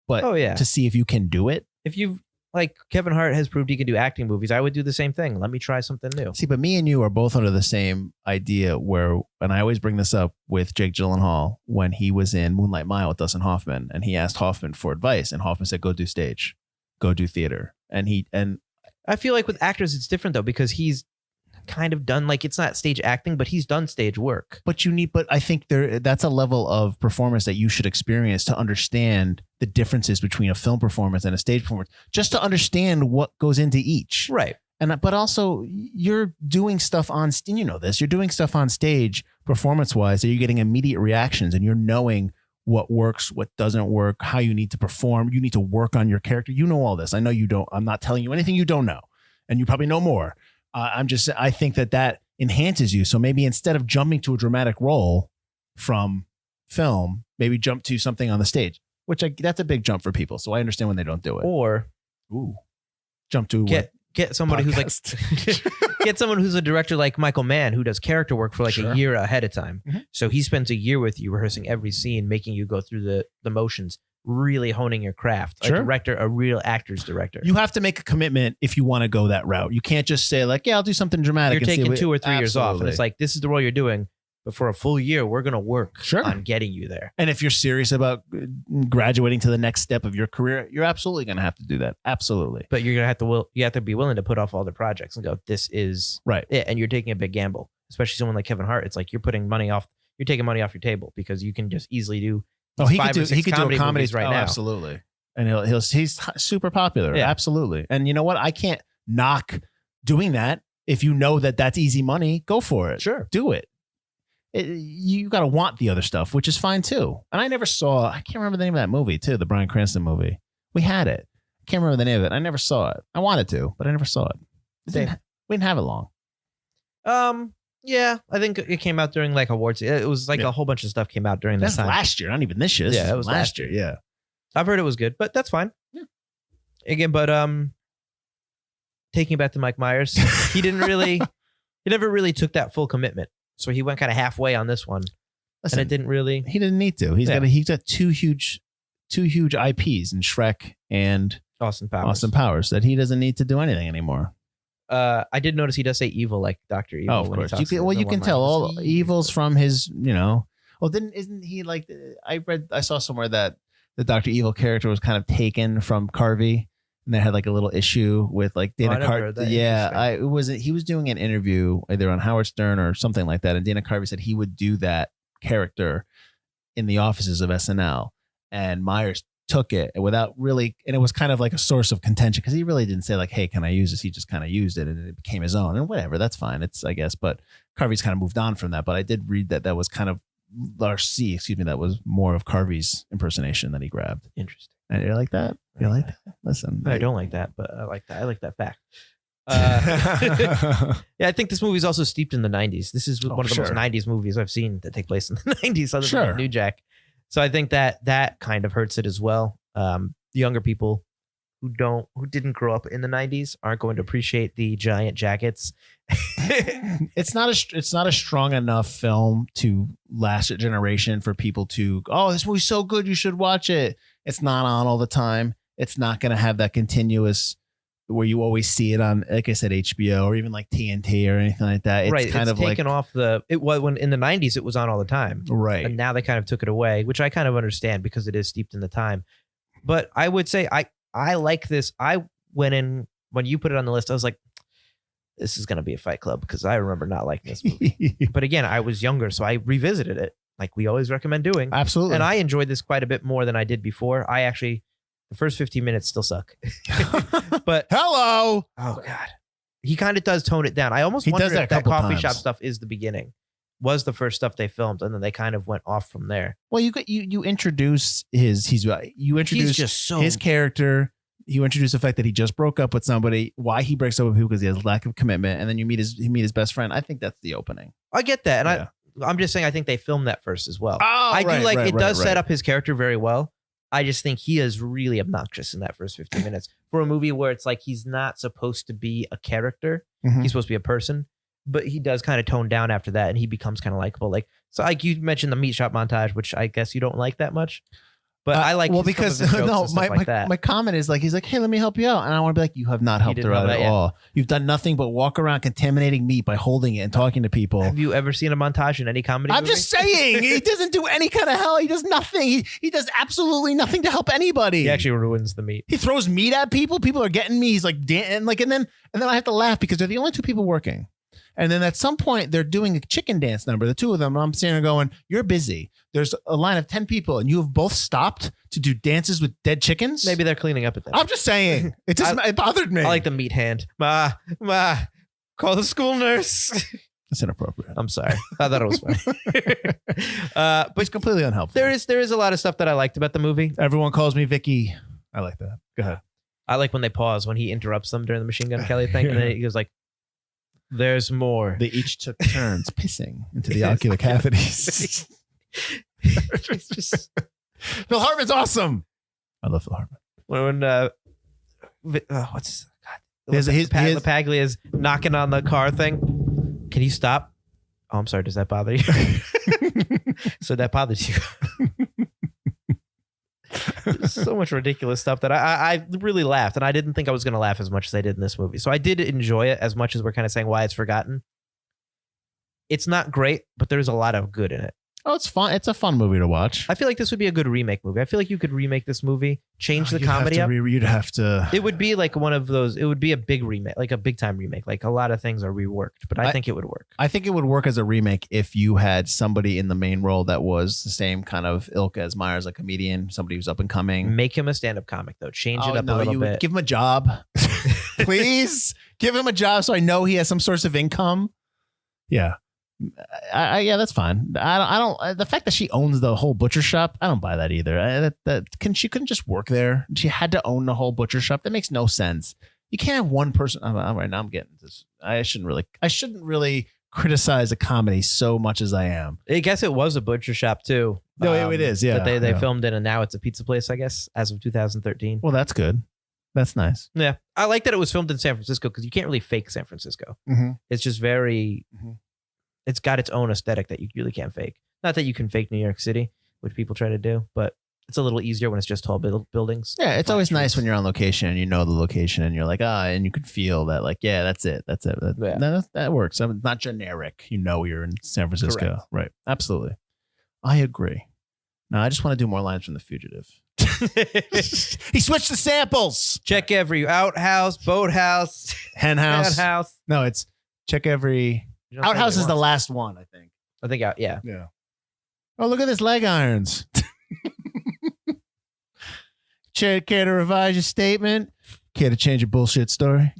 but Oh, yeah. to see if you can do it. If you like Kevin Hart has proved he can do acting movies, I would do the same thing. Let me try something new. See, but me and you are both under the same idea and I always bring this up with Jake Gyllenhaal when he was in Moonlight Mile with Dustin Hoffman and he asked Hoffman for advice and Hoffman said, go do stage, go do theater. And I feel like with actors, it's different though, because he's kind of done it's not stage acting, but he's done stage work. But I think that's a level of performance that you should experience to understand the differences between a film performance and a stage performance, just to understand what goes into each. Right. But also you're doing stuff you're doing stuff on stage performance wise that you're getting immediate reactions and you're knowing what works, what doesn't work, how you need to perform. You need to work on your character. You know all this. I know you don't. I'm not telling you anything you don't know. And you probably know more. I think that enhances you. So maybe instead of jumping to a dramatic role from film, maybe jump to something on the stage, which that's a big jump for people. So I understand when they don't do it. Or Jump to get somebody who's like get someone who's a director like Michael Mann who does character work for like a year ahead of time. Mm-hmm. So he spends a year with you rehearsing every scene, making you go through the motions, really honing your craft. Sure. A director, a real actor's director. You have to make a commitment if you want to go that route. You can't just say like, yeah, I'll do something dramatic. You're and taking see 2 or 3 years off, and Absolutely. it's like, this is the role you're doing, but for a full year, we're going to work on getting you there. And if you're serious about graduating to the next step of your career, you're absolutely going to have to do that. Absolutely. But you're going to you have to be willing to put off all the projects and go, this is right. it. And you're taking a big gamble, especially someone like Kevin Hart. It's like you're taking money off your table because you can just easily do. Oh, he 5 could do or 6 a comedy movies right now. Absolutely. And he's super popular. Yeah. Absolutely. And you know what? I can't knock doing that. If you know that that's easy money, go for it. Sure. Do it. You got to want the other stuff, which is fine too. And I can't remember the name of that movie too, the Bryan Cranston movie. We had it. I can't remember the name of it. I never saw it. I wanted to, but I never saw it. We didn't have it long. Yeah, I think it came out during like awards. It was like a whole bunch of stuff came out during this That's time. last year, not even this year. It was last year. Yeah. I've heard it was good, but that's fine. Yeah. Again, but taking it back to Mike Myers, he never really took that full commitment. So he went kind of halfway on this one. Listen, and it didn't really. He didn't need to. He's got two huge IPs in Shrek and Austin Powers that he doesn't need to do anything anymore. I did notice he does say evil like Dr. Evil. Oh, of course. You can tell all evil's from his, Well, isn't he like? I saw somewhere that the Dr. Evil character was kind of taken from Carvey, and they had like a little issue with like Dana Carvey. Yeah, he was doing an interview either on Howard Stern or something like that, and Dana Carvey said he would do that character in the offices of SNL, and Myers took it without really, and it was kind of like a source of contention because he really didn't say like, hey, can I use this? He just kind of used it and it became his own, and whatever, that's fine. It's, I guess, but Carvey's kind of moved on from that. But I did read that was kind of that was more of Carvey's impersonation that he grabbed. Interesting. And you like that? You like that? Listen, I don't like that, but I like that. I like that fact. Yeah, I think this movie is also steeped in the 90s. This is one of the most 90s movies I've seen that take place in the 90s, other than New Jack. So I think that kind of hurts it as well. The younger people who didn't grow up in the 90s aren't going to appreciate the giant jackets. It's not a strong enough film to last a generation for people to, oh, this movie's so good, you should watch it. It's not on all the time. It's not going to have that continuous where you always see it on, like I said, HBO or even like TNT or anything like that. It's kind of taken off when in the 90s it was on all the time. Right. And now they kind of took it away, which I kind of understand because it is steeped in the time. But I would say I like this. I went in when you put it on the list, I was like, this is going to be a Fight Club because I remember not liking this movie. But again, I was younger, so I revisited it like we always recommend doing. Absolutely. And I enjoyed this quite a bit more than I did before. The first 15 minutes still suck. But hello. Oh God. He kind of does tone it down. I almost wonder if that coffee shop stuff is the beginning. Was the first stuff they filmed, and then they kind of went off from there. Well, you introduce his character. You introduce the fact that he just broke up with somebody, why he breaks up with people because he has lack of commitment, and then you meet his best friend. I think that's the opening. I get that, and I'm just saying I think they filmed that first as well. Oh, It does set up his character very well. I just think he is really obnoxious in that first 15 minutes for a movie where it's like he's not supposed to be a character. Mm-hmm. He's supposed to be a person, but he does kind of tone down after that, and he becomes kind of likable. Like you mentioned the meat shop montage, which I guess you don't like that much. But I like because my comment is like, he's like, hey, let me help you out. And I want to be like, you have not helped her out at all. You've done nothing but walk around contaminating meat by holding it and talking to people. Have you ever seen a montage in any comedy movie? Just saying, he doesn't do any kind of hell. He does nothing. He does absolutely nothing to help anybody. He actually ruins the meat. He throws meat at people. People are getting me. He's like, and then I have to laugh because they're the only two people working. And then at some point, they're doing a chicken dance number, the two of them. And I'm sitting there going, you're busy. There's a line of 10 people, and you have both stopped to do dances with dead chickens? Maybe they're cleaning up at that. I'm just saying. It bothered me. I like the meat hand. Ma, call the school nurse. It's inappropriate. I'm sorry. I thought it was funny. But it's completely unhelpful. There is a lot of stuff that I liked about the movie. Everyone calls me Vicky. I like that. Go ahead. I like when they pause, when he interrupts them during the Machine Gun Kelly thing, and then he goes like, there's more. They each took turns pissing into the ocular cavities. Phil Hartman's awesome. I love Phil Hartman. When what's his, God, LaPaglia is knocking on the car thing. Can you stop? Oh, I'm sorry. Does that bother you? So that bothers you. There's so much ridiculous stuff that I really laughed, and I didn't think I was going to laugh as much as I did in this movie. So I did enjoy it as much as we're kind of saying why it's forgotten. It's not great, but there's a lot of good in it. Oh, it's fun. It's a fun movie to watch. I feel like this would be a good remake movie. I feel like you could remake this movie, change the comedy up. You'd have to. It would be like one of those. It would be a big remake, like a big time remake. Like a lot of things are reworked, but I think it would work. I think it would work as a remake if you had somebody in the main role that was the same kind of ilk as Myers, a comedian, somebody who's up and coming. Make him a stand-up comic though. Change it up a little bit. Give him a job, please. Give him a job so I know he has some source of income. Yeah. Yeah, that's fine. I don't. The fact that she owns the whole butcher shop, I don't buy that either. She couldn't just work there. She had to own the whole butcher shop. That makes no sense. You can't have one person. Right now, I'm getting this. I shouldn't really criticize a comedy so much as I am. I guess it was a butcher shop too. No, it is. Yeah, but they filmed it, and now it's a pizza place. I guess as of 2013. Well, that's good. That's nice. Yeah, I like that it was filmed in San Francisco because you can't really fake San Francisco. Mm-hmm. It's just very. Mm-hmm. It's got its own aesthetic that you really can't fake. Not that you can fake New York City, which people try to do, but it's a little easier when it's just tall buildings. Yeah, it's always nice when you're on location and you know the location and you're like, and you can feel that, like, yeah, that's it. That works. It's not generic. You know you're in San Francisco. Correct. Right. Absolutely. I agree. Now, I just want to do more lines from The Fugitive. He switched the samples. Check every outhouse, boathouse, henhouse. House. No, it's check every... Outhouse is the last one, I think. Yeah. Oh, look at this leg irons. Care to revise your statement? Care to change your bullshit story?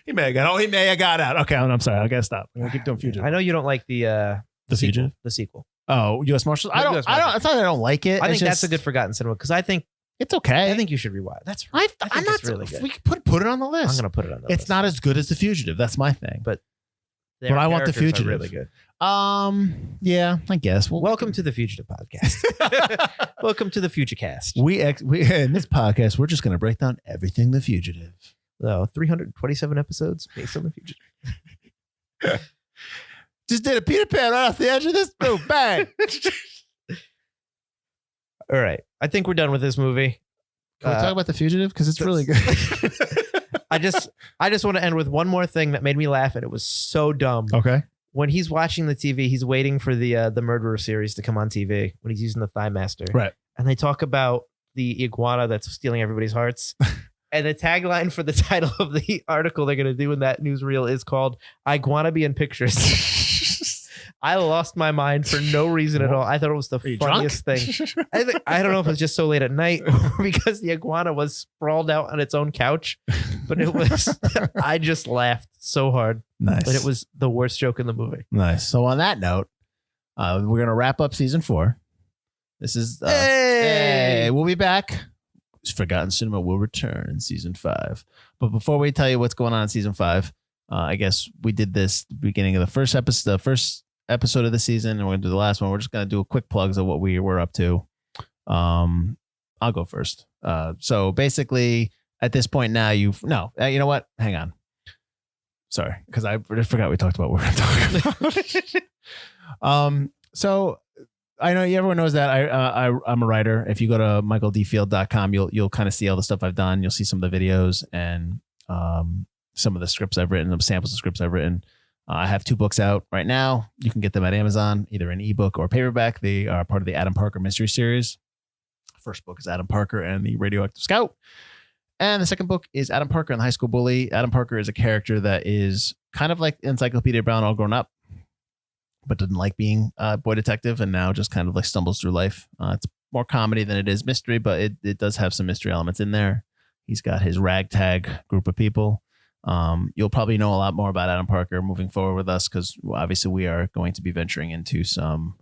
He may have got out. Okay, I'm sorry. I gotta stop. I'm gonna keep doing Fugitive. I know you don't like the Fugitive? The sequel. Oh, U.S. Marshals. I don't. It's not that I don't like it. I think that's a good forgotten cinema because I think it's okay. I think you should rewatch. I'm not really good. We can put it on the list. I'm gonna put it on the list. It's not as good as The Fugitive. That's my thing. But I want The Fugitive. Really good. Yeah, I guess. Welcome to the Fugitive podcast. Welcome to the FutureCast. We in this podcast, we're just gonna break down everything The Fugitive. 327 episodes based on The Fugitive. Just did a Peter Pan right off the edge of this. Boom, bang. All right. I think we're done with this movie. Can we talk about The Fugitive? Because it's really good. I just want to end with one more thing that made me laugh, and it was so dumb. Okay. When he's watching the TV, he's waiting for the Murderer series to come on TV when he's using the Thigh Master. Right. And they talk about the iguana that's stealing everybody's hearts. And the tagline for the title of the article they're going to do in that newsreel is called "Iguana be in pictures." I lost my mind for no reason at all. I thought it was the funniest thing. I don't know if it's just so late at night or because the iguana was sprawled out on its own couch, but it was, I just laughed so hard. Nice. But it was the worst joke in the movie. Nice. So on that note, we're going to wrap up season 4. This is, hey, we'll be back. Forgotten Cinema will return in season 5. But before we tell you what's going on in season 5, I guess we did this at the beginning of the first episode of the season, and we're gonna do the last one. We're just gonna do a quick plugs of what we were up to. I'll go first. So basically, at this point now, you know what? Hang on. Sorry, because I just forgot we talked about what we're gonna talk about. So I know everyone knows that I'm a writer. If you go to michaeldfield.com, you'll kind of see all the stuff I've done. You'll see some of the videos and some of the scripts I've written, some samples of scripts I've written. I have 2 books out right now. You can get them at Amazon, either in ebook or paperback. They are part of the Adam Parker mystery series. First book is Adam Parker and the Radioactive Scout. And the second book is Adam Parker and the High School Bully. Adam Parker is a character that is kind of like Encyclopedia Brown all grown up, but didn't like being a boy detective and now just kind of like stumbles through life. It's more comedy than it is mystery, but it does have some mystery elements in there. He's got his ragtag group of people. You'll probably know a lot more about Adam Parker moving forward with us because obviously we are going to be venturing into some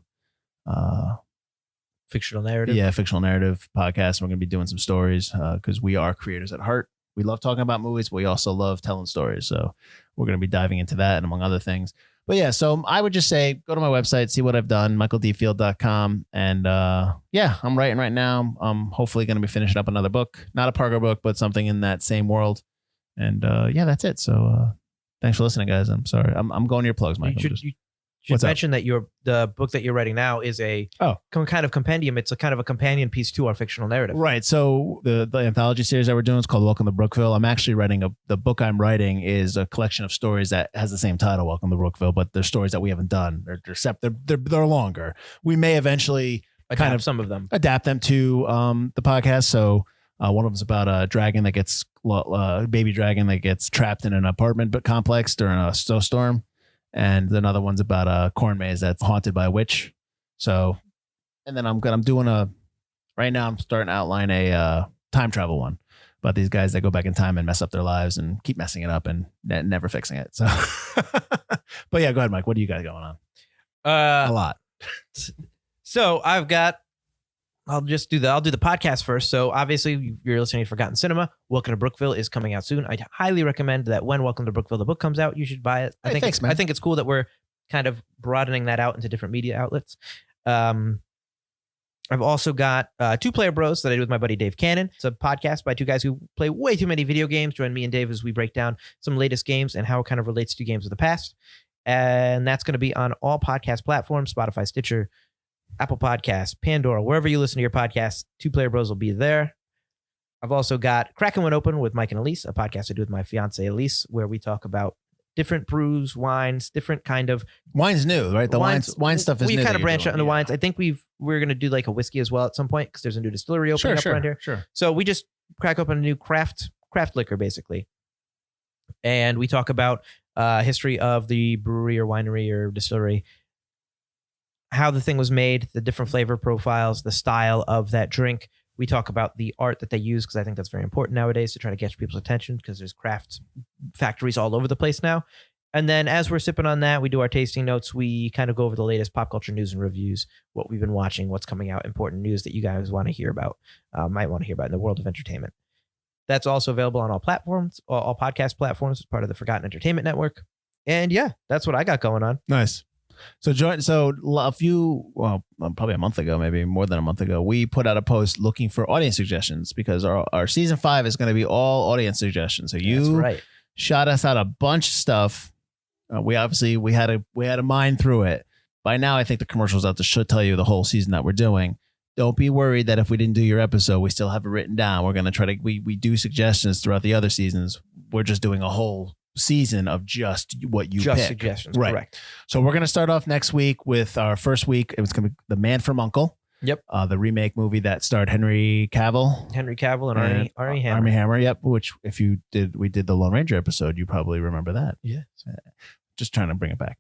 fictional narrative. Yeah, fictional narrative podcast. We're going to be doing some stories because we are creators at heart. We love talking about movies, but we also love telling stories. So we're going to be diving into that and among other things. But yeah, so I would just say go to my website, see what I've done, michaeldfield.com. And yeah, I'm writing right now. I'm hopefully going to be finishing up another book, not a Parker book, but something in that same world. And yeah, that's it. So thanks for listening, guys. I'm sorry. I'm going to your plugs, Mike. You should mention that the book that you're writing now is a kind of compendium. It's a kind of a companion piece to our fictional narrative. Right. So the anthology series that we're doing is called Welcome to Brookville. I'm actually writing the book I'm writing is a collection of stories that has the same title, Welcome to Brookville, but they're stories that we haven't done. They're longer. We may eventually Adapt some of them to the podcast. So one of them's about a dragon that gets baby dragon that gets trapped in an apartment complex during a snowstorm. And another one's about a corn maze that's haunted by a witch. So, and then I'm right now I'm starting to outline a time travel one about these guys that go back in time and mess up their lives and keep messing it up and never fixing it. So, but yeah, go ahead, Mike. What do you got going on? A lot. So I'll do the podcast first. So obviously you're listening to Forgotten Cinema. Welcome to Brookville is coming out soon. I highly recommend that when Welcome to Brookville, the book comes out, you should buy it. I think it's cool that we're kind of broadening that out into different media outlets. I've also got 2 Player Bros that I do with my buddy Dave Cannon. It's a podcast by 2 guys who play way too many video games. Join me and Dave as we break down some latest games and how it kind of relates to games of the past. And that's going to be on all podcast platforms, Spotify, Stitcher, Apple Podcasts, Pandora, wherever you listen to your podcasts, 2 Player Bros will be there. I've also got Cracking One Open with Mike and Elise, a podcast I do with my fiance Elise, where we talk about different brews, wines, different kind of wine's new, right? The wine stuff is new. We kind of branch out into wines. I think we're going to do like a whiskey as well at some point because there's a new distillery opening up around here. Sure. So we just crack open a new craft liquor basically, and we talk about history of the brewery or winery or distillery, how the thing was made, the different flavor profiles, the style of that drink. We talk about the art that they use because I think that's very important nowadays to try to catch people's attention because there's craft factories all over the place now. And then as we're sipping on that, we do our tasting notes. We kind of go over the latest pop culture news and reviews, what we've been watching, what's coming out, important news that you guys want to hear about, might want to hear about in the world of entertainment. That's also available on all platforms, all podcast platforms as part of the Forgotten Entertainment Network. And yeah, that's what I got going on. Nice. So probably a month ago, maybe more than a month ago, we put out a post looking for audience suggestions because our season 5 is going to be all audience suggestions. So you shot us out a bunch of stuff. We had to mine through it. By now, I think the commercials out there should tell you the whole season that we're doing. Don't be worried that if we didn't do your episode, we still have it written down. We're going to try to, we do suggestions throughout the other seasons. We're just doing a whole season of just what you pick. Suggestions, right? Correct. So we're gonna start off next week with our first week. It was gonna be The Man from U.N.C.L.E. Yep. The remake movie that starred Henry Cavill and Armie Hammer. Armie Hammer. Yep. Which we did the Lone Ranger episode. You probably remember that. Yeah. Just trying to bring it back.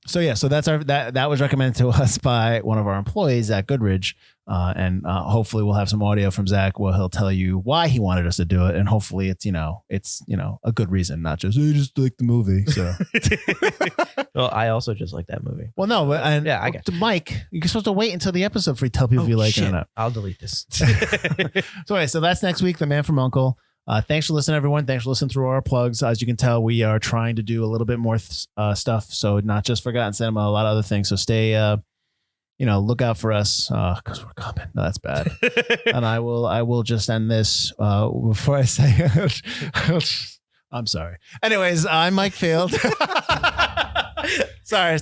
So that's that was recommended to us by one of our employees, Zach Goodridge. And hopefully we'll have some audio from Zach where he'll tell you why he wanted us to do it. And hopefully it's a good reason, not just, I just like the movie. So, well, I also just like that movie. Well, no, and yeah, I got Mike, you're supposed to wait until the episode for you to tell people if you like it or not. I'll delete this. So that's next week, The Man from U.N.C.L.E. Thanks for listening, everyone. Thanks for listening through our plugs. As you can tell, we are trying to do a little bit more stuff. So not just Forgotten Cinema, a lot of other things. So stay, look out for us because we're coming. No, that's bad. And I will just end this before I say I'm sorry. Anyways, I'm Mike Field. Sorry.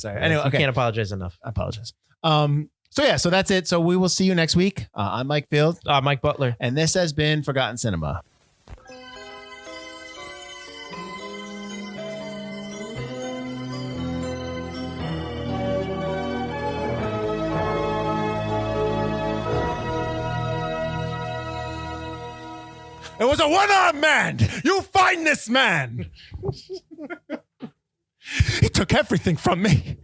Anyway, I can't apologize enough. I apologize. So that's it. So we will see you next week. I'm Mike Field. I'm Mike Butler. And this has been Forgotten Cinema. It was a one-armed man. You find this man. He took everything from me.